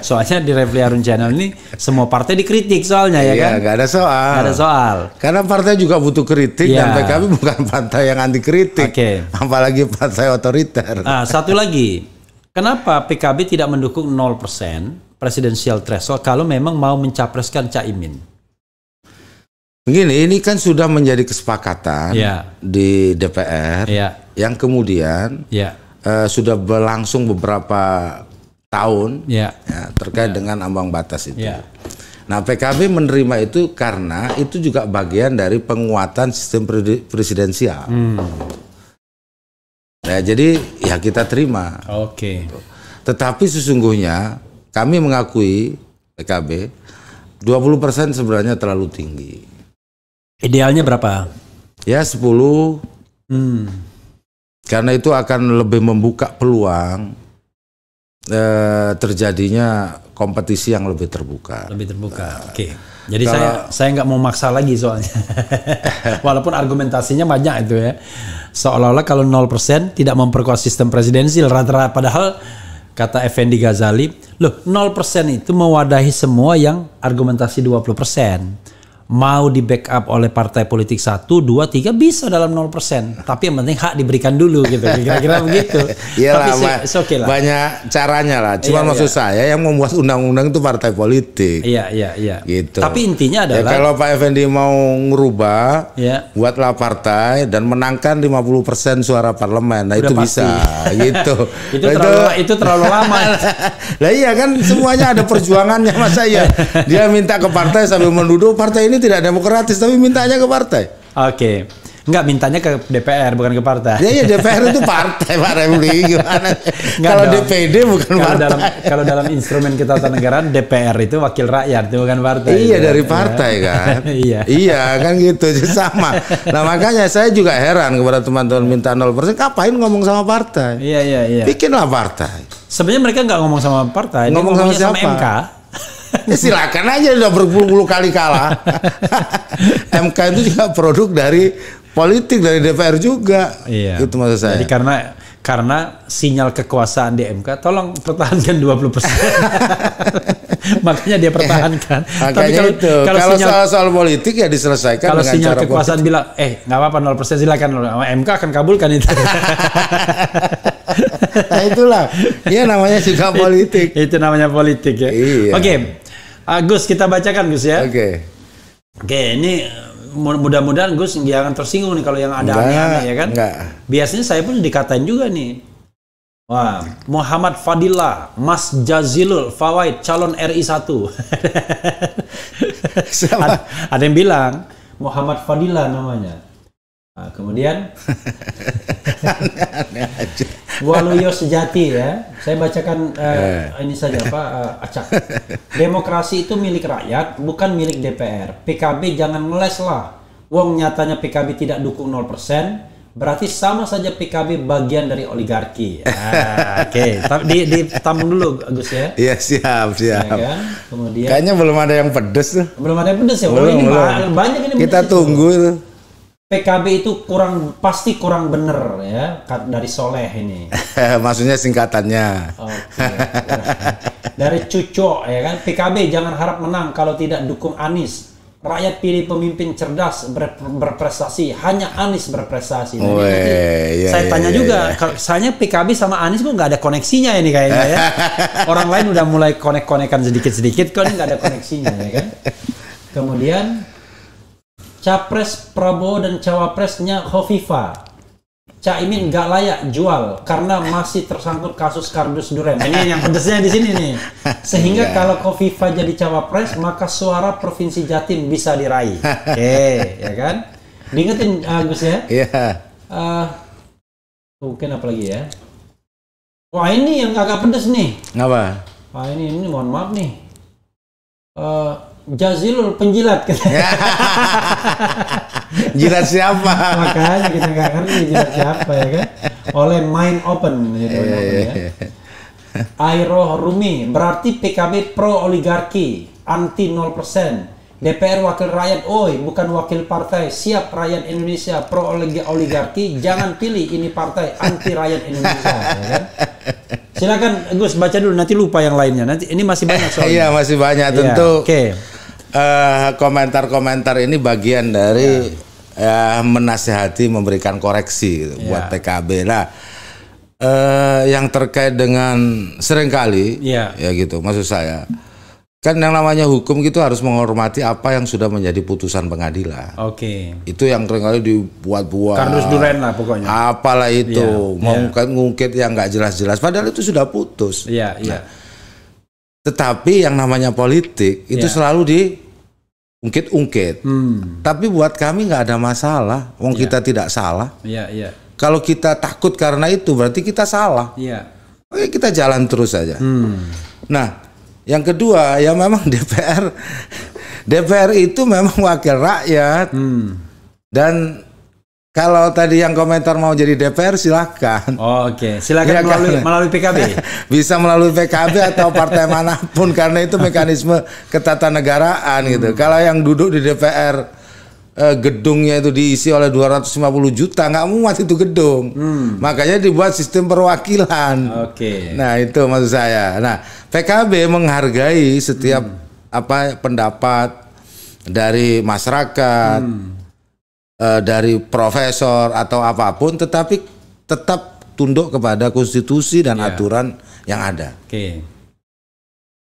Soalnya di Refli Harun Channel ini semua partai dikritik soalnya ya kan? Gak ada soal. Gak ada soal. Karena partai juga butuh kritik dan PKB bukan partai yang anti kritik. Apalagi partai otoriter. Nah, satu lagi. Kenapa PKB tidak mendukung 0% presidensial threshold kalau memang mau mencapreskan Caimin? Begini, ini kan sudah menjadi kesepakatan di DPR yang kemudian sudah berlangsung beberapa tahun terkait dengan ambang batas itu. Nah, PKB menerima itu karena itu juga bagian dari penguatan sistem presidensial. Nah, jadi ya kita terima. Tetapi sesungguhnya kami mengakui PKB 20% sebenarnya terlalu tinggi. Idealnya berapa? Ya 10. Karena itu akan lebih membuka peluang terjadinya kompetisi yang lebih terbuka. Lebih terbuka. Oke. Jadi saya nggak mau maksa lagi soalnya. Walaupun argumentasinya banyak itu ya. Seolah-olah kalau 0% tidak memperkuat sistem presidensial rata-rata, padahal kata Effendi Ghazali, loh 0% itu mewadahi semua yang argumentasi 20%. Mau di backup oleh partai politik 1, 2, 3 bisa dalam 0%. Tapi yang penting hak diberikan dulu gitu. Kira-kira begitu. Iyalah, okay lah. Banyak caranya lah. Cuma maksud saya yang membuat undang-undang itu partai politik. Iya. Gitu. Tapi intinya adalah kalau Pak Effendi mau ngerubah, buatlah partai dan menangkan 50% suara parlemen. Nah udah itu pasti. Bisa gitu. itu terlalu lama. Lah iya kan semuanya ada perjuangannya, masa ya. Dia minta ke partai sambil menuduh partai ini tidak demokratis, tapi mintanya ke partai. Oke. Enggak, mintanya ke DPR bukan ke partai. Ya DPR itu partai Pak Refli, gimana? Kalau DPD bukan partai. Kalau dalam instrumen ketatanegaraan DPR itu wakil rakyat, itu bukan partai. Iya gitu. Dari partai kan. Iya kan gitu sama. Nah makanya saya juga heran kepada teman-teman minta 0%, ngapain ngomong sama partai? Iya. Bikinlah partai. Sebenarnya mereka nggak ngomong sama partai, ngomong sama MK. Ya silakan aja, udah berpuluh-puluh kali kalah. MK itu juga produk dari politik, dari DPR juga. Iya. Itu maksud saya. Jadi karena sinyal kekuasaan di MK, tolong pertahankan 20%. Makanya dia pertahankan. Tapi kalau soal politik ya diselesaikan kalau dengan sinyal cara kekuasaan politik. Bilang, nggak apa-apa 0% silakan, MK akan kabulkan itu. Nah itulah, ya namanya juga politik. Itu namanya politik ya. Iya. Oke, Gus kita bacakan Gus ya. Oke, ini mudah-mudahan Gus jangan tersinggung nih kalau yang ada aneh-aneh ya kan. Enggak. Biasanya saya pun dikatain juga nih. Wah, Muhammad Fadillah, Mas Jazilul Fawaid, calon RI 1. Ada yang bilang Muhammad Fadillah namanya. Nah, kemudian Waluyo Sejati ya. Saya bacakan ini saja acak. Demokrasi itu milik rakyat, bukan milik DPR. PKB jangan ngeles lah. Wong nyatanya PKB tidak dukung 0%, berarti sama saja PKB bagian dari oligarki. Oke. Ditampung dulu Agus ya. Iya siap. Ya, kan? Kemudian kayaknya belum ada yang pedes tuh. Belum ada yang pedes ya. Belum. Banyak ini. Kita tunggu itu. PKB itu pasti kurang bener ya dari Soleh ini. Maksudnya singkatannya. Oke. Dari Cuco ya kan, PKB jangan harap menang kalau tidak dukung Anies. Rakyat pilih pemimpin cerdas berprestasi, hanya Anies berprestasi. Saya tanya juga, kalau misalnya PKB sama Anies kok nggak ada koneksinya ini kayaknya ya. Orang lain udah mulai konek-konekan sedikit-sedikit, kok ini nggak ada koneksinya ya kan. Kemudian Capres Prabowo dan cawapresnya Khofifa. Caimin nggak layak jual karena masih tersangkut kasus kardus Duren. Ini yang pedesnya di sini nih. Sehingga kalau Khofifa jadi cawapres, maka suara Provinsi Jatim bisa diraih. Oke, ya kan? Diingetin Gus ya? Iya. Mungkin apa lagi ya? Wah ini yang agak pedes nih. Ngapa? Wah ini mohon maaf nih. Jazilul penjilat. Jilat siapa? Makanya kita nggak ngerti jilat siapa ya kan. Oleh Mind Open gitu ya. Airo Rumi, berarti PKB pro oligarki, anti 0%. DPR wakil rakyat, oi bukan wakil partai. Siap rakyat Indonesia pro oligarki, jangan pilih ini partai anti rakyat Indonesia ya kan? Silakan Gus baca dulu, nanti lupa yang lainnya. Nanti ini masih banyak soalnya. Iya, masih banyak tentu. Oke. Komentar-komentar ini bagian dari menasihati, memberikan koreksi gitu, buat PKB. Nah, yang terkait dengan seringkali ya gitu, maksud saya kan yang namanya hukum gitu harus menghormati apa yang sudah menjadi putusan pengadilan. Oke. Itu yang seringkali dibuat-buat. Kardus duren lah pokoknya. Apalah itu, ngungkit yang nggak jelas-jelas. Padahal itu sudah putus. Iya, iya. Tetapi yang namanya politik itu selalu diungkit-ungkit. Tapi buat kami nggak ada masalah. Wong kita tidak salah. Iya, iya. Kalau kita takut karena itu berarti kita salah. Iya. Oke, kita jalan terus saja. Nah, yang kedua ya memang DPR itu memang wakil rakyat. Dan kalau tadi yang komentar mau jadi DPR silahkan. Oke. Silakan ya, melalui PKB. Bisa melalui PKB atau partai manapun karena itu mekanisme ketatanegaraan gitu. Kalau yang duduk di DPR gedungnya itu diisi oleh 250 juta, nggak muat itu gedung. Makanya dibuat sistem perwakilan. Oke. Nah, itu maksud saya. Nah, PKB menghargai setiap pendapat dari masyarakat, dari profesor atau apapun, tetapi tetap tunduk kepada konstitusi dan aturan yang ada. Oke.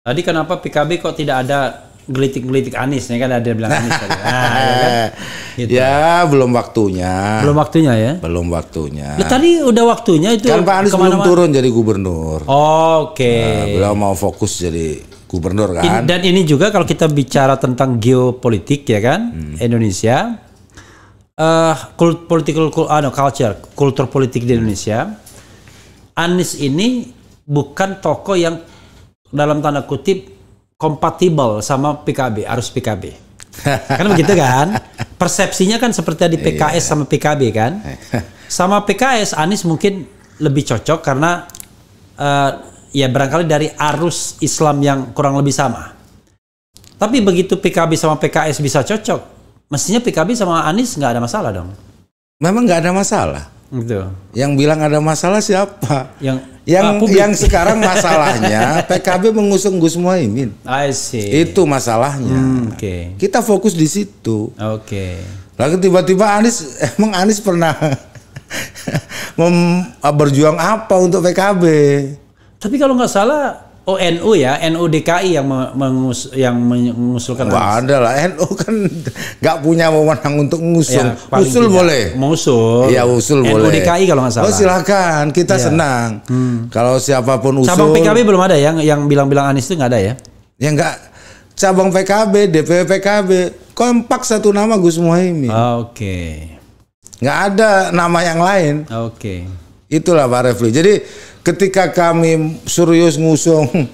Tadi kenapa PKB kok tidak ada gelitik-gelitik Anies, ya kan ada bilang Anies tadi. Nah, ya kan? Gitu. Ya belum waktunya. Belum waktunya ya? Belum waktunya. Tadi udah waktunya itu. Kan Pak Anies belum turun jadi gubernur. Oke. Beliau mau fokus jadi gubernur kan. Dan ini juga kalau kita bicara tentang geopolitik ya kan, Indonesia, kultur politik di Indonesia, Anies ini bukan tokoh yang dalam tanda kutip kompatibel sama PKB, harus PKB. Kan begitu kan? Persepsinya kan seperti di PKS sama PKB kan? Sama PKS Anies mungkin lebih cocok karena ya barangkali dari arus Islam yang kurang lebih sama. Tapi begitu PKB sama PKS bisa cocok, mestinya PKB sama Anies nggak ada masalah dong. Memang nggak ada masalah. Gitu. Yang bilang ada masalah siapa? Yang sekarang masalahnya PKB mengusung Gus Muhaimin. I see. Itu masalahnya. Kita fokus di situ. Lalu tiba-tiba emang Anies pernah berjuang apa untuk PKB? Tapi kalau nggak salah NU ya, NU DKI yang mengusulkan. Nggak ada lah, NU kan nggak punya wewenang untuk ngusung. Ya, usul boleh. Mengusul. Iya, usul boleh. NU DKI kalau nggak salah. Oh silakan, kita senang. Kalau siapapun usul. Cabang PKB belum ada yang bilang-bilang Anies itu nggak ada ya? Ya nggak. Cabang PKB, DPW PKB, kompak satu nama Gus Muhaimin. Nggak ada nama yang lain. Itulah Pak Refli. Jadi ketika kami serius ngusung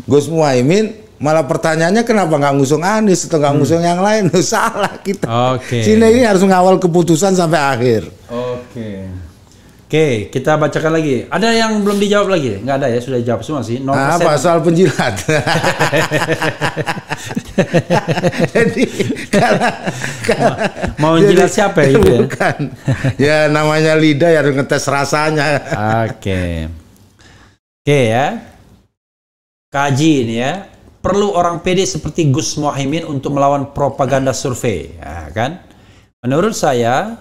Gus Muhaimin, malah pertanyaannya kenapa nggak ngusung Anies atau nggak ngusung yang lain? Salah kita. Sini ini harus mengawal keputusan sampai akhir. Oke, kita bacakan lagi. Ada yang belum dijawab lagi? Nggak ada ya, sudah dijawab semua sih. 0%. Apa soal penjilat? Jadi mau jilat siapa ya? Bukan. Ya namanya lidah ya harus ngetes rasanya. Oke ya. Kaji ini ya. Perlu orang pede seperti Gus Muhaimin untuk melawan propaganda survei, ya, kan? Menurut saya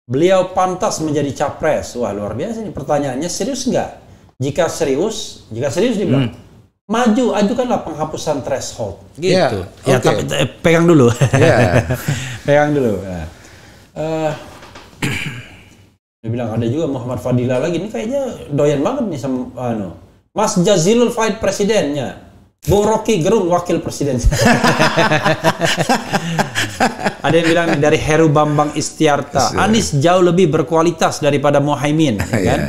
beliau pantas menjadi capres. Wah luar biasa nih pertanyaannya. Serius nggak? Jika serius dibilang maju, ajukanlah penghapusan threshold. Gitu. Ya, tapi pegang dulu. Pegang dulu. Dia bilang ada juga Muhammad Fadila lagi. Ini kayaknya doyan banget nih sama Mas Jazilul Faid presidennya. Bung Rocky Gerung wakil presiden. Ada yang bilang dari Heru Bambang Istiarta, Anies jauh lebih berkualitas daripada Muhaimin, ya kan?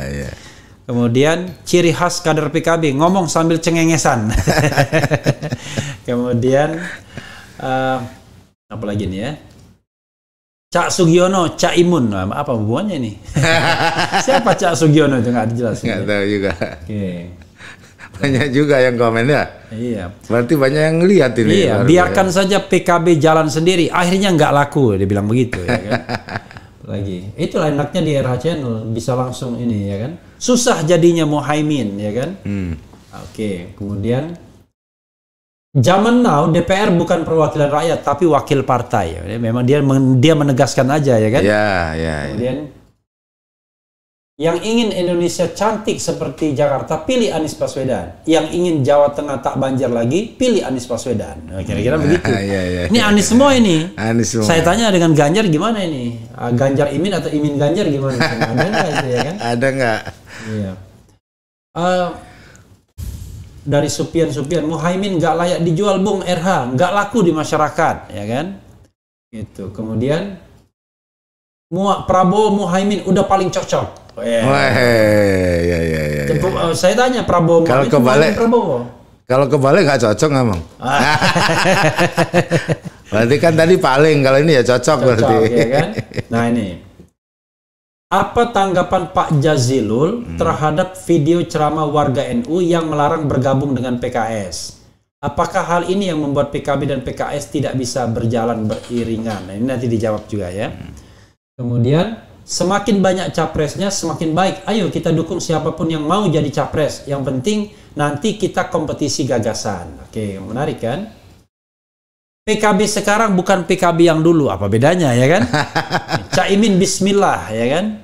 Kemudian ciri khas kader PKB ngomong sambil cengengesan. Kemudian apa lagi nih ya? Cak Sugiono, Cak Imun, apa hubungannya ini? Siapa Cak Sugiono itu nggak jelas. Nggak tahu juga. Oke. Banyak juga yang komen ya. Iya. Berarti banyak yang lihat ini. Iya. Biarkan saja PKB jalan sendiri. Akhirnya nggak laku, dia bilang begitu ya kan. Lagi. Itulah enaknya di RH Channel bisa langsung ini ya kan. Susah jadinya Muhaimin ya kan. Oke. Kemudian. Zaman now DPR bukan perwakilan rakyat tapi wakil partai. Memang dia menegaskan aja ya kan. Kemudian yang ingin Indonesia cantik seperti Jakarta pilih Anies Baswedan. Yang ingin Jawa Tengah tak banjir lagi pilih Anies Baswedan. Kira-kira begitu. Ini Anies semua ini. Anies semua. Saya tanya dengan Ganjar gimana ini? Ganjar Imin atau Imin Ganjar gimana? Ada nggak itu ya kan? Ada nggak? Iya. Dari Supian Muhaimin nggak layak dijual Bung RH, nggak laku di masyarakat ya kan itu. Kemudian Prabowo Muhaimin udah paling cocok. Saya tanya Prabowo kalau kebalik kalau kebalik nggak cocok emang. Berarti kan tadi paling, kalau ini ya cocok berarti ya kan. Nah ini apa tanggapan Pak Jazilul terhadap video ceramah warga NU yang melarang bergabung dengan PKS? Apakah hal ini yang membuat PKB dan PKS tidak bisa berjalan beriringan? Nah, ini nanti dijawab juga ya. Kemudian, semakin banyak capresnya semakin baik. Ayo kita dukung siapapun yang mau jadi capres. Yang penting nanti kita kompetisi gagasan. Oke, menarik kan? PKB sekarang bukan PKB yang dulu, apa bedanya ya kan? Caimin Bismillah ya kan?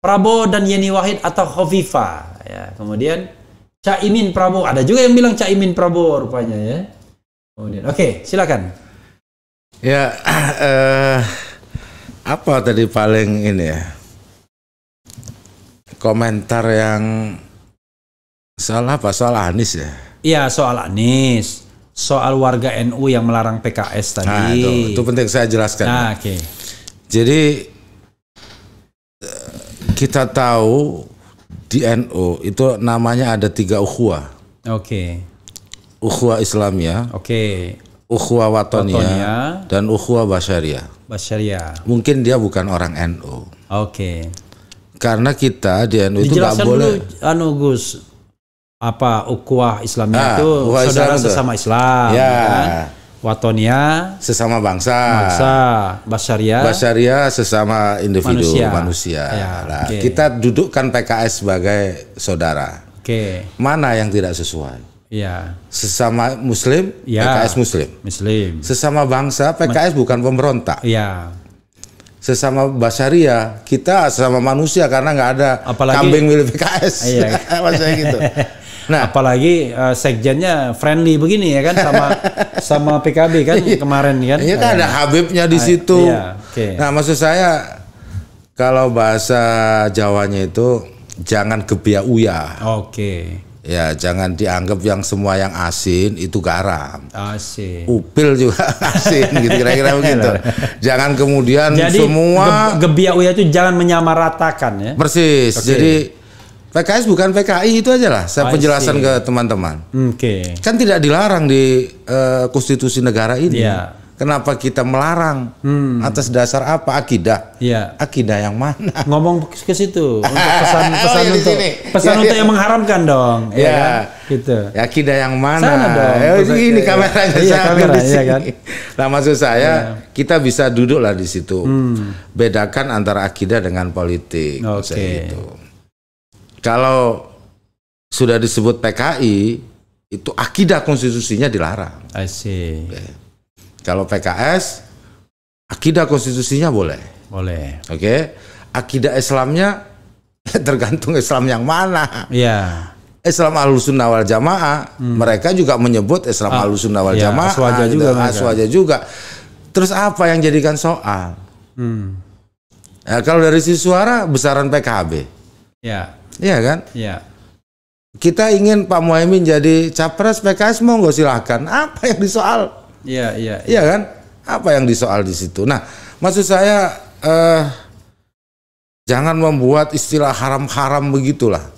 Prabowo dan Yeni Wahid atau Khofifah ya. Kemudian Caimin Prabowo, ada juga yang bilang Caimin Prabowo rupanya ya. Kemudian oke, silakan. Ya apa tadi paling ini ya? Komentar yang soal apa? Soal Anies ya? Iya, soal Anies. Soal warga NU yang melarang PKS tadi. Nah, itu penting saya jelaskan. Nah, oke. Jadi kita tahu di NU itu namanya ada 3 ukhuwah. Oke. Ukhuwah Islamiyah. Oke. Ukhuwah Watoniyah dan ukhuwah Basyariyah. Mungkin dia bukan orang NU. Oke. Karena kita di NU itu nggak boleh. Dulu, Gus. Apa ukhuwah Islamiyah itu saudara sesama Islam ya. Kan? Watoniyah sesama bangsa. Basyariyah sesama individu manusia. Ya, nah, kita dudukkan PKS sebagai saudara. Mana yang tidak sesuai? Ya. Sesama Muslim, PKS Muslim. Sesama bangsa, PKS bukan pemberontak. Ya. Sesama Basyariyah, kita sesama manusia karena nggak ada kambing milik PKS. Iya. Maksudnya gitu. Nah, apalagi sekjennya friendly begini ya kan sama PKB kan kemarin kan. Ini kan ada Habibnya di situ. Nah, maksud saya kalau bahasa Jawanya itu jangan gebiak uya. Ya, jangan dianggap yang semua yang asin itu garam. Upil juga asin gitu, kira-kira begitu. Jangan kemudian jadi, semua gebiak uya itu jangan menyamaratakan ya. Persis. Jadi PKS bukan PKI, itu aja lah saya penjelasan ke teman-teman. Kan tidak dilarang di konstitusi negara ini. Kenapa kita melarang? Atas dasar apa? Akidah. Akidah yang mana? Ngomong ke situ untuk pesan untuk yang mengharamkan dong. Ya, gitu. Akidah yang mana? Sana dong. Ini kameranya kamera, kan? Nah, maksud saya kita bisa duduk lah di situ. Bedakan antara akidah dengan politik. Gitu. Kalau sudah disebut PKI, itu akidah konstitusinya dilarang. Kalau PKS, akidah konstitusinya boleh. Akidah Islamnya tergantung Islam yang mana. Islam Ahlussunnah wal Jamaah, mereka juga menyebut Islam Ahlussunnah wal Jamaah. Aswaja juga. Terus apa yang jadikan soal? Nah, kalau dari sisi suara, besaran PKB. Iya kan? Kita ingin Pak Muhaimin jadi capres, PKS mau nggak silahkan. Apa yang disoal? Iya kan? Apa yang disoal di situ? Nah, maksud saya jangan membuat istilah haram-haram begitulah.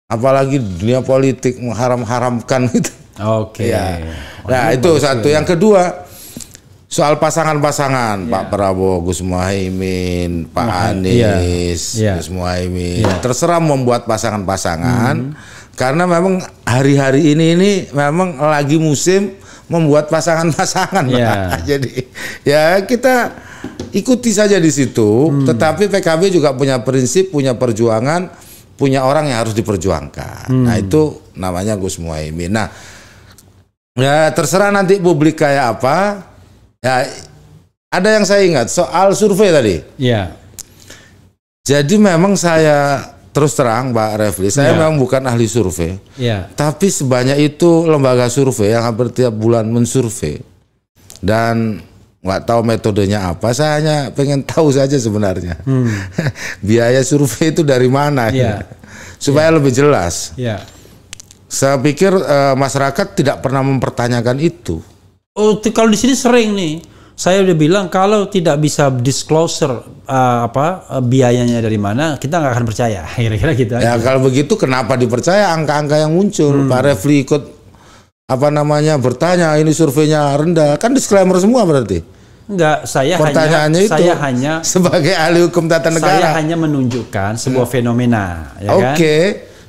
Apalagi dunia politik mengharam-haramkan itu. Nah, itu satu. Yang kedua, soal pasangan-pasangan, Pak Prabowo, Gus Muhaimin, Pak Anies, Gus Muhaimin, terserah membuat pasangan-pasangan, karena memang hari-hari ini memang lagi musim membuat pasangan-pasangan, jadi ya kita ikuti saja di situ. Tetapi PKB juga punya prinsip, punya perjuangan, punya orang yang harus diperjuangkan. Nah itu namanya Gus Muhaimin. Nah ya terserah nanti publik kayak apa. Ya, ada yang saya ingat soal survei tadi. Iya. Jadi memang saya terus terang, Pak Refli, saya memang bukan ahli survei. Iya. Tapi sebanyak itu lembaga survei yang hampir tiap bulan mensurvei dan nggak tahu metodenya apa. Saya hanya pengen tahu saja sebenarnya biaya survei itu dari mana, supaya lebih jelas. Iya. Saya pikir masyarakat tidak pernah mempertanyakan itu. Oh, kalau di sini sering nih. Saya udah bilang kalau tidak bisa disclosure biayanya dari mana, kita nggak akan percaya. Kira-kira gitu aja. Ya kalau begitu kenapa dipercaya angka-angka yang muncul? Pak Refli ikut bertanya ini surveinya rendah, kan disclaimer semua berarti. Enggak, pertanyaannya saya hanya sebagai ahli hukum tata negara. Saya hanya menunjukkan sebuah fenomena, ya kan?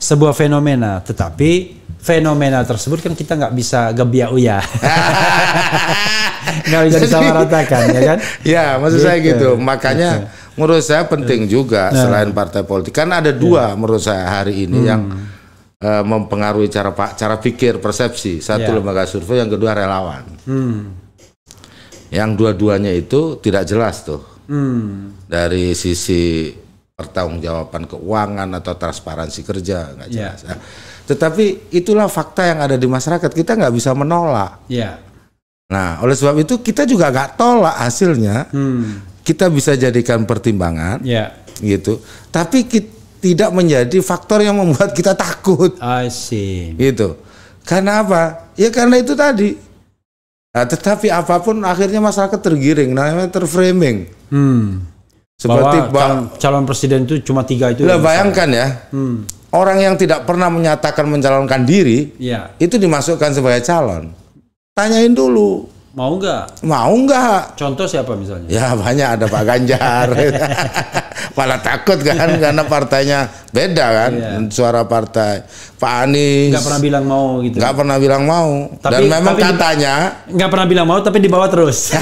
Sebuah fenomena, tetapi fenomena tersebut kan kita nggak bisa gebiak-uya, nggak bisa disamaratakan, ya kan? Ya, maksud saya gitu. Makanya menurut saya penting juga selain partai politik, kan ada dua menurut saya hari ini yang mempengaruhi cara pikir, persepsi. Satu lembaga survei, yang kedua relawan. Yang dua-duanya itu tidak jelas tuh dari sisi pertanggungjawaban keuangan atau transparansi kerja, nggak jelas. Tetapi itulah fakta yang ada di masyarakat, kita nggak bisa menolak. Nah, oleh sebab itu kita juga nggak tolak hasilnya. Kita bisa jadikan pertimbangan, gitu. Tapi tidak menjadi faktor yang membuat kita takut. I see. Gitu. Karena apa? Ya karena itu tadi. Nah, tetapi apapun akhirnya masyarakat tergiring, namanya terframing. Seperti calon presiden itu cuma 3 itu. Bayangkan ya. Orang yang tidak pernah menyatakan mencalonkan diri, itu dimasukkan sebagai calon. Tanyain dulu. Mau nggak? Mau nggak? Contoh siapa misalnya? Ya banyak, ada Pak Ganjar. Malah takut kan, karena partainya beda kan, suara partai. Pak Anies. Nggak pernah bilang mau gitu. Nggak pernah bilang mau. Dan memang katanya. Nggak pernah bilang mau, tapi dibawa terus.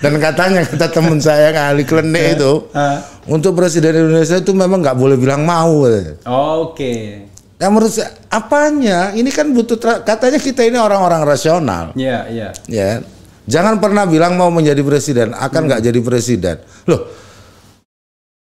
Dan katanya, kata teman saya yang ahli klinik itu, untuk presiden Indonesia itu memang nggak boleh bilang mau. Oke. Nah menurut saya, apanya? Ini kan butuh, katanya kita ini orang-orang rasional. Iya. Ya, jangan pernah bilang mau menjadi presiden, akan nggak jadi presiden. Loh,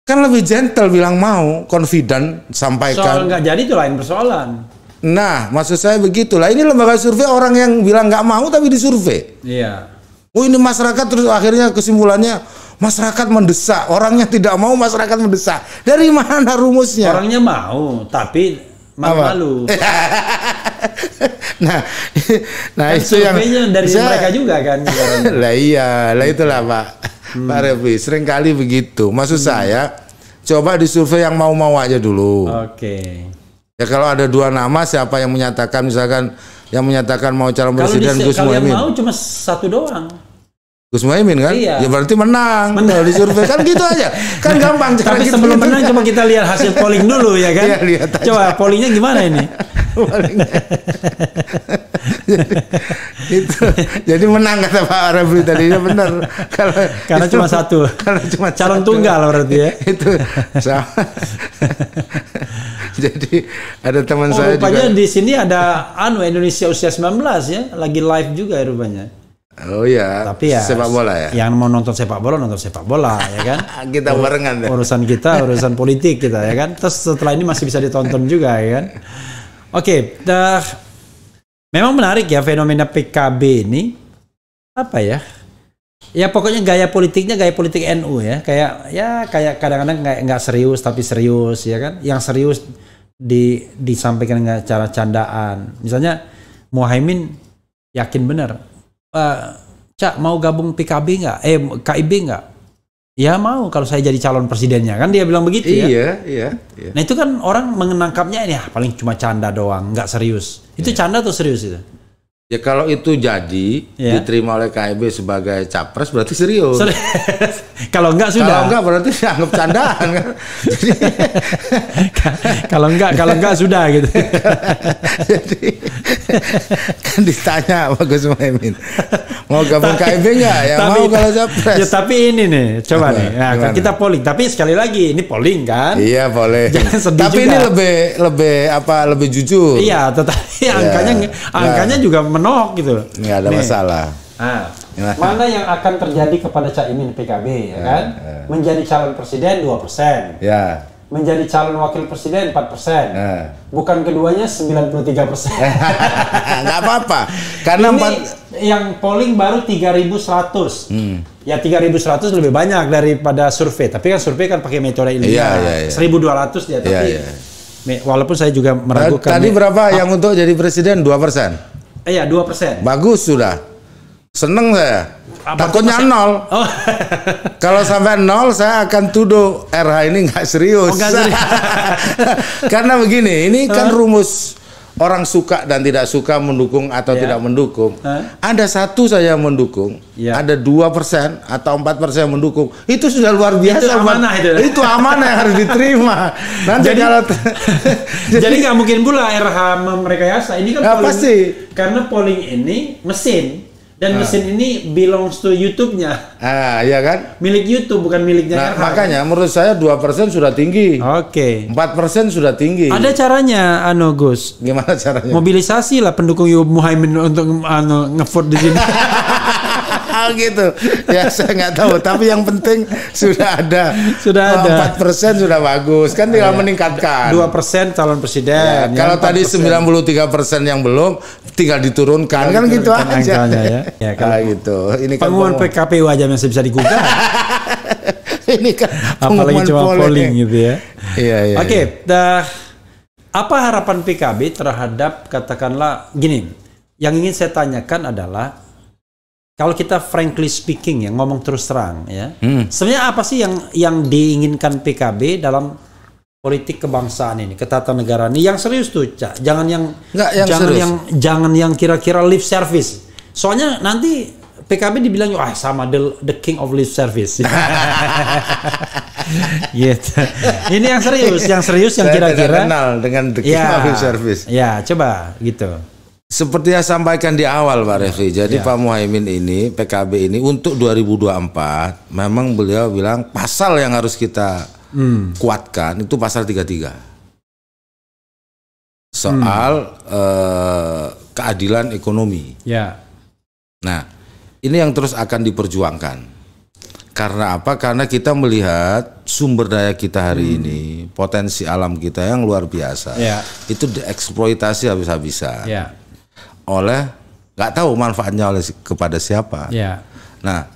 kan lebih gentle bilang mau, confident, sampaikan. Soal nggak jadi itu lain persoalan. Nah, maksud saya begitulah. Ini lembaga survei, orang yang bilang nggak mau tapi disurvei. Iya. Oh ini masyarakat, terus akhirnya kesimpulannya masyarakat mendesak, orangnya tidak mau, masyarakat mendesak. Dari mana rumusnya? Orangnya mau, tapi malu-malu. nah kan itu yang dari mereka juga kan. Lah iya, lah itulah Pak Refli, seringkali begitu. Maksud saya, coba disurvei yang mau-mau aja dulu. Ya kalau ada 2 nama, siapa yang menyatakan, misalkan yang menyatakan mau calon presiden Gus Muhaimin. Kalau yang mau cuma 1 doang. Gus Muhaimin kan? Iya. Ya berarti menang. Kalau disurvei kan gitu aja. Kan gampang. Tapi sebelum menang coba kita lihat hasil polling dulu ya kan? Iya, lihat aja. Coba pollingnya gimana ini? jadi menang kata Pak Refli tadinya, benar. Karena cuma 1. Karena cuma calon tunggal berarti ya. Itu sama. Jadi ada teman saya rupanya juga. Di sini ada Indonesia usia 19 ya, lagi live juga rupanya. Oh iya, tapi ya sepak bola ya. Yang mau nonton sepak bola ya kan. Kita barengan deh. Urusan politik kita ya kan. Terus setelah ini masih bisa ditonton juga ya kan. Oke, memang menarik ya fenomena PKB ini. Apa ya? Ya pokoknya gaya politik NU ya. Kayak kadang-kadang nggak serius tapi serius ya kan. Yang serius disampaikan dengan cara candaan. Misalnya Muhaimin yakin benar. Cak mau gabung PKB nggak? KIB nggak? Ya mau kalau saya jadi calon presidennya, kan dia bilang begitu ya. Iya. Nah itu kan orang menangkapnya ini paling cuma canda doang, nggak serius. Itu canda atau serius itu? Ya kalau itu jadi diterima oleh KIB sebagai capres berarti serius. Kalau enggak sudah. Kalau enggak berarti anggap candaan kan. Jadi kalau enggak sudah gitu. Jadi kan ditanya Pak Gus Muhaimin mau gabung KIB enggak? Ya tapi, mau kalau capres. Ya tapi ini nih, coba nih. Nah, kita polling. Tapi sekali lagi ini polling kan? Iya, boleh. Jangan sedih tapi juga. Ini lebih jujur. Iya, tetapi angkanya juga menohok gitu. Nggak ada masalah. Mana yang akan terjadi kepada Caimin PKB ya kan? Menjadi calon presiden 2%. Ya. Menjadi calon wakil presiden 4%. Bukan keduanya 93%. Nggak apa-apa. Karena yang polling baru 3.100. Ya 3.100 lebih banyak daripada survei. Tapi kan survei kan pakai metode ilmiah. 1.200 dia. Tapi walaupun saya juga meragukan. Tadi berapa yang untuk jadi presiden? 2%? Iya, 2%. Bagus sudah. Seneng saya. Takutnya 0. Oh. Kalau sampai 0 saya akan tuduh RH ini nggak serius. Karena begini, ini kan rumus orang suka dan tidak suka, mendukung atau tidak mendukung. Ada satu saya mendukung, ada 2% atau 4% yang mendukung. Itu sudah luar biasa. Itu amanah itu amanah yang harus diterima. Nanti jadi nggak mungkin pula RH merekayasa. Ini kan polling, pasti. Karena polling ini mesin. Dan mesin ini belongs to YouTube-nya. Iya kan? Milik YouTube, bukan miliknya RH. Makanya menurut saya 2% sudah tinggi. 4% sudah tinggi. Ada caranya, Gus. Gimana caranya? Mobilisasi lah pendukung Muhaimin untuk nge-vote di sini. Gitu. Ya saya nggak tahu. Tapi yang penting sudah ada. 4% sudah bagus. Kan tinggal meningkatkan. 2% calon presiden. Kalau tadi 93% yang belum, tinggal diturunkan. Kan gitu aja. Ya, kalau gitu. Ini kan pengumuman PKPU aja masih bisa digugat. Ini kan apalagi cuma polling gitu ya. Iya. Oke, apa harapan PKB terhadap katakanlah gini? Yang ingin saya tanyakan adalah kalau kita frankly speaking ya, ngomong terus terang ya. Sebenarnya apa sih yang diinginkan PKB dalam politik kebangsaan ini, ketatanegaraan ini yang serius tuh, Cak. Jangan yang kira-kira lip service. Soalnya nanti PKB dibilang sama the king of lip service. Gitu. Ini yang serius yang kira-kira kenal dengan the king of lip service. Ya, coba gitu. Seperti yang sampaikan di awal Pak Refli. Jadi Pak Muhaimin ini, PKB ini untuk 2024 memang beliau bilang pasal yang harus kita kuatkan itu pasal 33. Soal keadilan ekonomi. Ya. Nah, ini yang terus akan diperjuangkan. Karena apa? Karena kita melihat sumber daya kita hari ini, potensi alam kita yang luar biasa. Itu dieksploitasi habis-habisan. Oleh nggak tahu manfaatnya kepada siapa. Nah,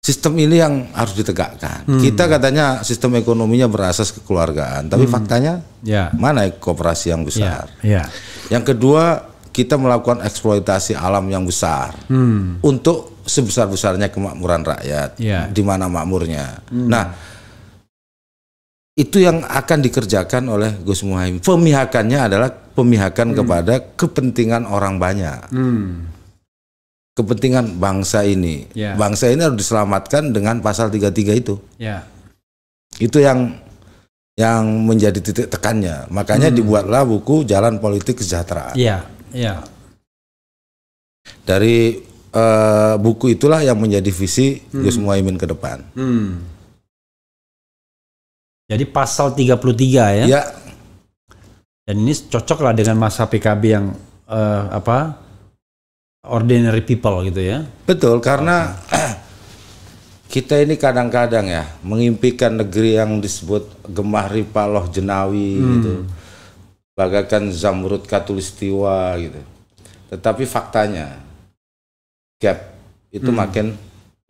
sistem ini yang harus ditegakkan. Kita katanya sistem ekonominya berasas kekeluargaan, tapi faktanya mana kooperasi yang besar. Yang kedua, kita melakukan eksploitasi alam yang besar untuk sebesar-besarnya kemakmuran rakyat, di mana makmurnya. Nah, itu yang akan dikerjakan oleh Gus Muhaimin. Pemihakannya adalah pemihakan kepada kepentingan orang banyak, kepentingan bangsa ini. Bangsa ini harus diselamatkan dengan pasal 33 itu. Itu yang menjadi titik tekannya. Makanya dibuatlah buku Jalan Politik Kesejahteraan. Dari buku itulah yang menjadi visi Gus Muhaimin ke depan. Jadi pasal 33 ya. Dan ini cocok lah dengan masa PKB yang ordinary people gitu ya. Betul, karena kita ini kadang-kadang ya mengimpikan negeri yang disebut Gemah Ripaloh Jenawi gitu. Bagaikan Zamrud Katulistiwa gitu. Tetapi faktanya gap itu makin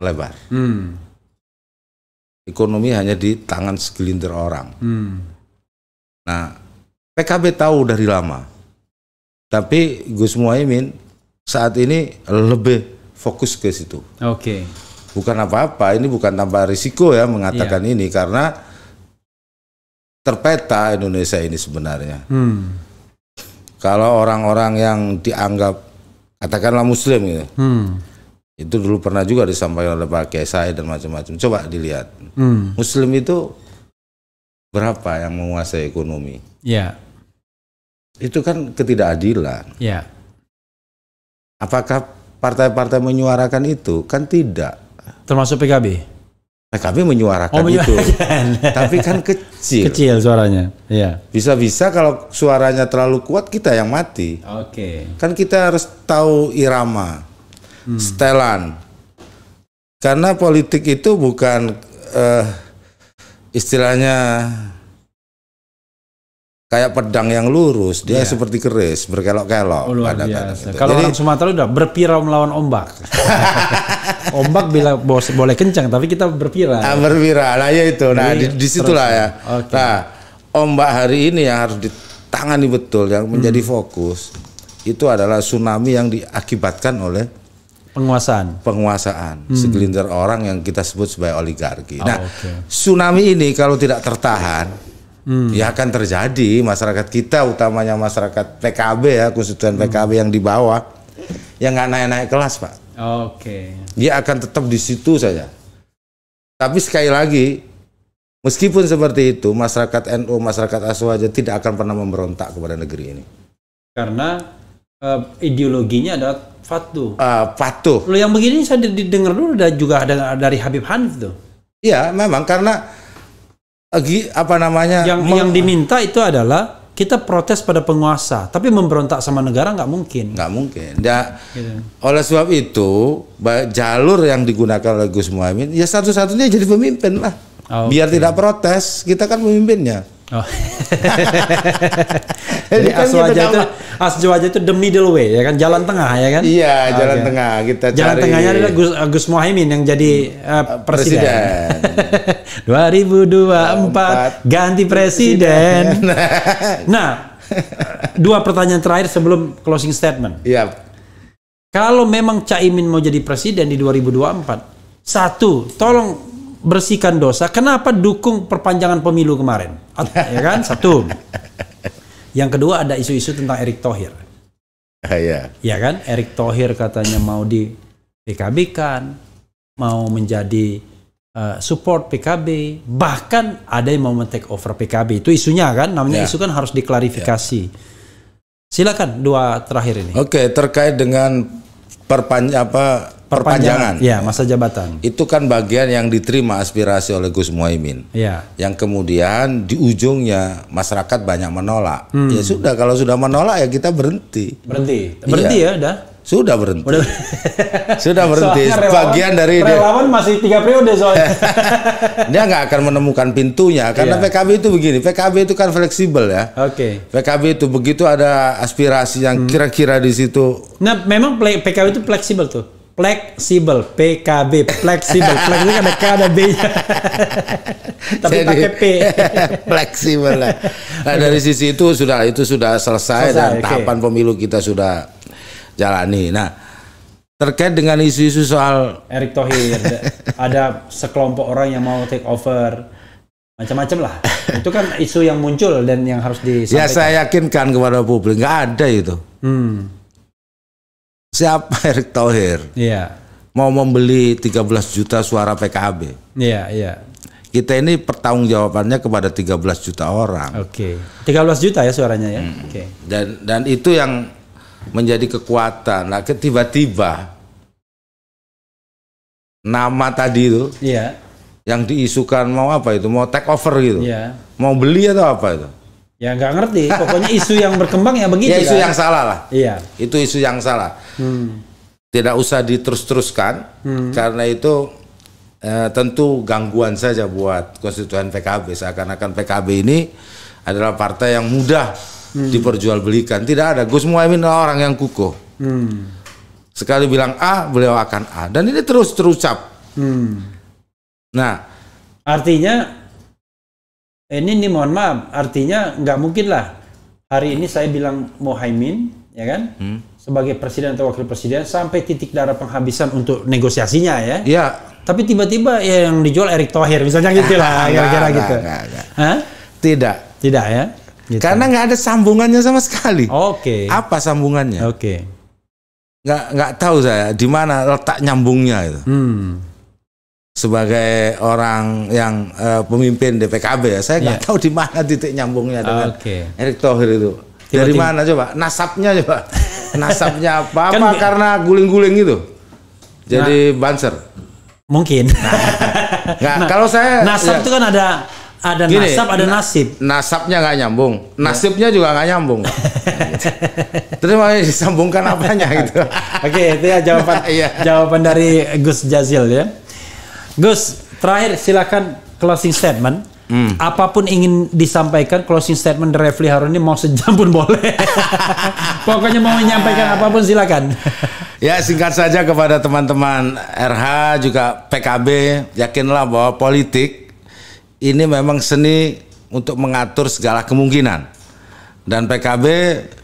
lebar. Ekonomi hanya di tangan segelintir orang. Nah, PKB tahu dari lama. Tapi Gus Muhaimin saat ini lebih fokus ke situ. Bukan apa-apa, ini bukan tanpa risiko ya mengatakan ini, karena terpeta Indonesia ini sebenarnya. Kalau orang-orang yang dianggap katakanlah Muslim gitu. Itu dulu pernah juga disampaikan oleh Pak Kiai Said dan macam-macam. Coba dilihat. Muslim itu berapa yang menguasai ekonomi? Ya. Itu kan ketidakadilan. Ya. Apakah partai-partai menyuarakan itu? Kan tidak. Termasuk PKB? PKB menyuarakan itu, tapi kan kecil. Kecil suaranya. Iya. Bisa-bisa kalau suaranya terlalu kuat kita yang mati. Oke. Kan kita harus tahu irama, setelan. Karena politik itu bukan istilahnya kayak pedang yang lurus, dia seperti keris, berkelok-kelok. Kalau orang Sumatera udah berpira melawan ombak. Ombak bila boleh kencang, tapi kita berpira. Berpira, nah ya itu. Nah disitulah ya. Okay. Nah ombak hari ini yang harus ditangani betul, yang menjadi fokus, itu adalah tsunami yang diakibatkan oleh penguasaan segelintir orang yang kita sebut sebagai oligarki. Tsunami ini kalau tidak tertahan, ya akan terjadi masyarakat kita, utamanya masyarakat PKB ya, konstituen PKB yang di bawah, yang nggak naik-naik kelas, Pak. Dia akan tetap di situ saja. Tapi sekali lagi, meskipun seperti itu, masyarakat NU, masyarakat Aswaja tidak akan pernah memberontak kepada negeri ini. Karena ideologinya adalah patuh. Loh, yang begini saya didengar dulu juga ada dari Habib Hanif tuh. Iya, memang karena yang diminta itu adalah kita protes pada penguasa, tapi memberontak sama negara nggak mungkin. Gitu. Oleh sebab itu, jalur yang digunakan oleh Gus Muhaimin ya satu-satunya jadi pemimpin lah. Biar tidak protes, kita kan pemimpinnya. Jadi Aswaja itu the middle way, ya kan, jalan tengah, ya kan? Iya, jalan tengah. Kita jalan tengahnya adalah Gus Muhaimin yang jadi presiden. 2024 ganti presiden. Nah, dua pertanyaan terakhir sebelum closing statement. Iya. Kalau memang Caimin mau jadi presiden di 2024, satu, tolong bersihkan dosa. Kenapa dukung perpanjangan pemilu kemarin? Ya kan? Satu. Yang kedua ada isu-isu tentang Erick Thohir. Ya kan? Erick Thohir katanya mau di PKB kan, mau menjadi support PKB, bahkan ada yang mau men-take over PKB. Itu isunya kan, namanya isu kan harus diklarifikasi. Silakan dua terakhir ini. Oke, terkait dengan perpanjangan masa jabatan. Itu kan bagian yang diterima aspirasi oleh Gus Muhaimin. Yang kemudian di ujungnya masyarakat banyak menolak. Ya sudah, kalau sudah menolak ya kita berhenti. Berhenti ya udah. Sudah berhenti. Sudah berhenti. Bagian dari relawan masih 3 periode soalnya. Dia nggak akan menemukan pintunya karena PKB itu begini. PKB itu kan fleksibel ya. PKB itu begitu ada aspirasi yang kira-kira di situ. Nah, memang PKB itu fleksibel tuh. Fleksibel, PKB fleksibel. Fleksibel itu ada K ada B-nya. Tapi pakai P. Fleksibel lah. Nah, dari sisi itu sudah selesai dan tahapan pemilu kita sudah jalani. Nah, terkait dengan isu-isu soal Erick Thohir, ada sekelompok orang yang mau take over, macam-macam lah. Itu kan isu yang muncul dan yang harus disampaikan. Ya, saya yakinkan kepada publik nggak ada itu. Siapa Erick Thohir? Mau membeli 13 juta suara PKB? Kita ini pertanggungjawabannya kepada 13 juta orang. 13 juta ya suaranya ya. Dan itu yang menjadi kekuatan. Nah, tiba-tiba nama tadi itu yang diisukan mau apa itu, mau take over gitu, mau beli atau apa itu? Ya nggak ngerti. Pokoknya isu yang berkembang ya begitu. Ya isu yang salah lah. Itu isu yang salah. Tidak usah diterus-teruskan karena itu tentu gangguan saja buat konstituen PKB. Seakan-akan PKB ini adalah partai yang mudah diperjualbelikan. Tidak ada. Gus Muhaimin orang yang kukuh. Sekali bilang A, beliau akan A. Dan ini terus terucap. Nah, artinya ini mohon maaf. Artinya nggak mungkin lah hari ini saya bilang Muhaimin, ya kan, sebagai presiden atau wakil presiden sampai titik darah penghabisan untuk negosiasinya ya. Tapi tiba-tiba ya yang dijual Erick Thohir misalnya gitu lah, kira-kira gitu. Tidak ya. Gitu. Karena nggak ada sambungannya sama sekali. Apa sambungannya? nggak tahu saya di mana letak nyambungnya itu. Sebagai orang yang pemimpin di PKB ya, saya nggak tahu di mana titik nyambungnya dengan Erick Thohir itu. Dari mana coba? Nasabnya coba. Nasabnya apa? Kan, karena guling-guling itu. Jadi banser. Mungkin. Nggak, kalau saya nasab itu kan ada gini, nasab, ada nasib. Nasabnya nggak nyambung, nasibnya juga nggak nyambung. Terus mau disambungkan apanya gitu? Oke, itu ya jawaban dari Gus Jazil ya. Gus, terakhir silakan closing statement. Apapun ingin disampaikan, closing statement dari Refli Harun ini mau sejam pun boleh. Pokoknya mau menyampaikan apapun silakan. Ya, singkat saja kepada teman-teman RH juga PKB, yakinlah bahwa politik ini memang seni untuk mengatur segala kemungkinan. Dan PKB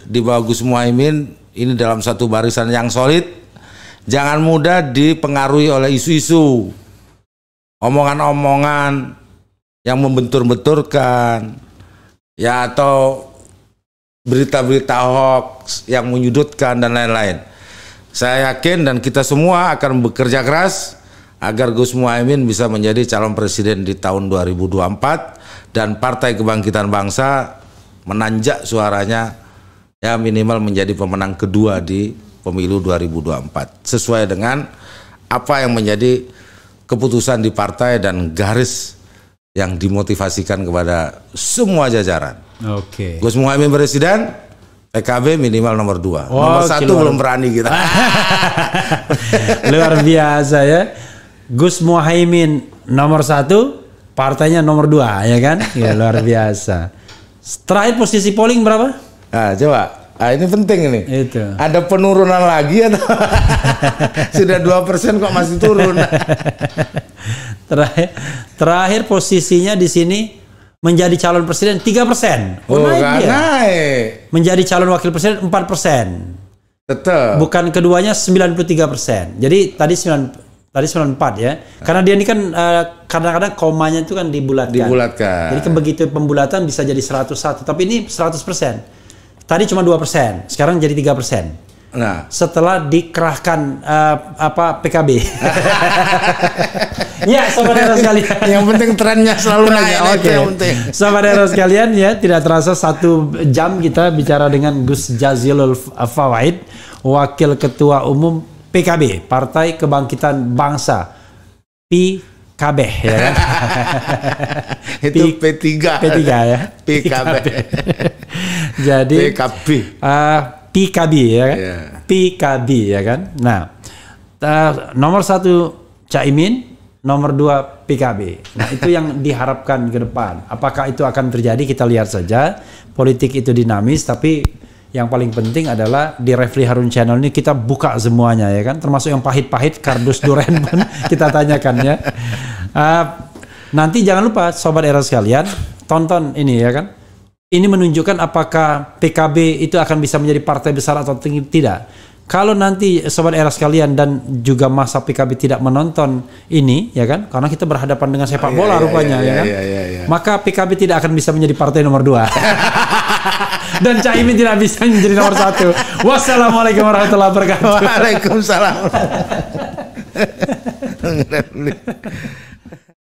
di bawah Gus Muhaimin ini dalam satu barisan yang solid. Jangan mudah dipengaruhi oleh isu-isu, omongan-omongan yang membentur-benturkan, ya, atau berita-berita hoax yang menyudutkan dan lain-lain. Saya yakin dan kita semua akan bekerja keras agar Gus Muhaimin bisa menjadi calon presiden di tahun 2024 dan Partai Kebangkitan Bangsa menanjak suaranya ya minimal menjadi pemenang kedua di pemilu 2024 sesuai dengan apa yang menjadi keputusan di partai dan garis yang dimotivasikan kepada semua jajaran. Gus Muhaimin presiden, PKB minimal nomor 2. Nomor 1 belum berani kita. Luar biasa ya. Gus Muhaimin nomor 1, partainya nomor 2 ya kan? Ya luar biasa. Terakhir posisi polling berapa? Nah, coba. Ah, ini penting ini. Itu. Ada penurunan lagi atau sudah 2% kok masih turun? Terakhir posisinya di sini menjadi calon presiden 3%. Oh, naik. Menjadi calon wakil presiden 4%. Tetap. Bukan keduanya 93%. Jadi tadi 94 ya. Karena dia ini kan kadang-kadang komanya itu kan dibulatkan. Jadi begitu pembulatan bisa jadi 101, tapi ini 100%. Tadi cuma 2%, sekarang jadi 3%. Nah, setelah dikerahkan PKB. Ya, saudara sekalian. Yang penting trennya selalu naik. Yang penting. Saudara sekalian ya, tidak terasa 1 jam kita bicara dengan Gus Jazilul Fawait, Wakil Ketua Umum PKB, Partai Kebangkitan Bangsa, PKB ya kan? Itu P3 ya. PKB. Jadi PKB ya kan? PKB ya kan? Nah, nomor 1 Caimin, nomor 2 PKB. Nah, itu yang diharapkan ke depan. Apakah itu akan terjadi? Kita lihat saja. Politik itu dinamis, tapi yang paling penting adalah di Refli Harun Channel ini kita buka semuanya ya kan, termasuk yang pahit-pahit kardus duren pun kita tanyakan ya. Nanti jangan lupa sobat era sekalian, tonton ini ya kan. Ini menunjukkan apakah PKB itu akan bisa menjadi partai besar atau tidak. Kalau nanti sobat era sekalian dan juga masa PKB tidak menonton ini ya kan, karena kita berhadapan dengan sepak bola rupanya ya kan, maka PKB tidak akan bisa menjadi partai nomor 2 dan Caimin tidak bisa menjadi nomor 1. Wassalamualaikum warahmatullahi wabarakatuh. Waalaikumsalam.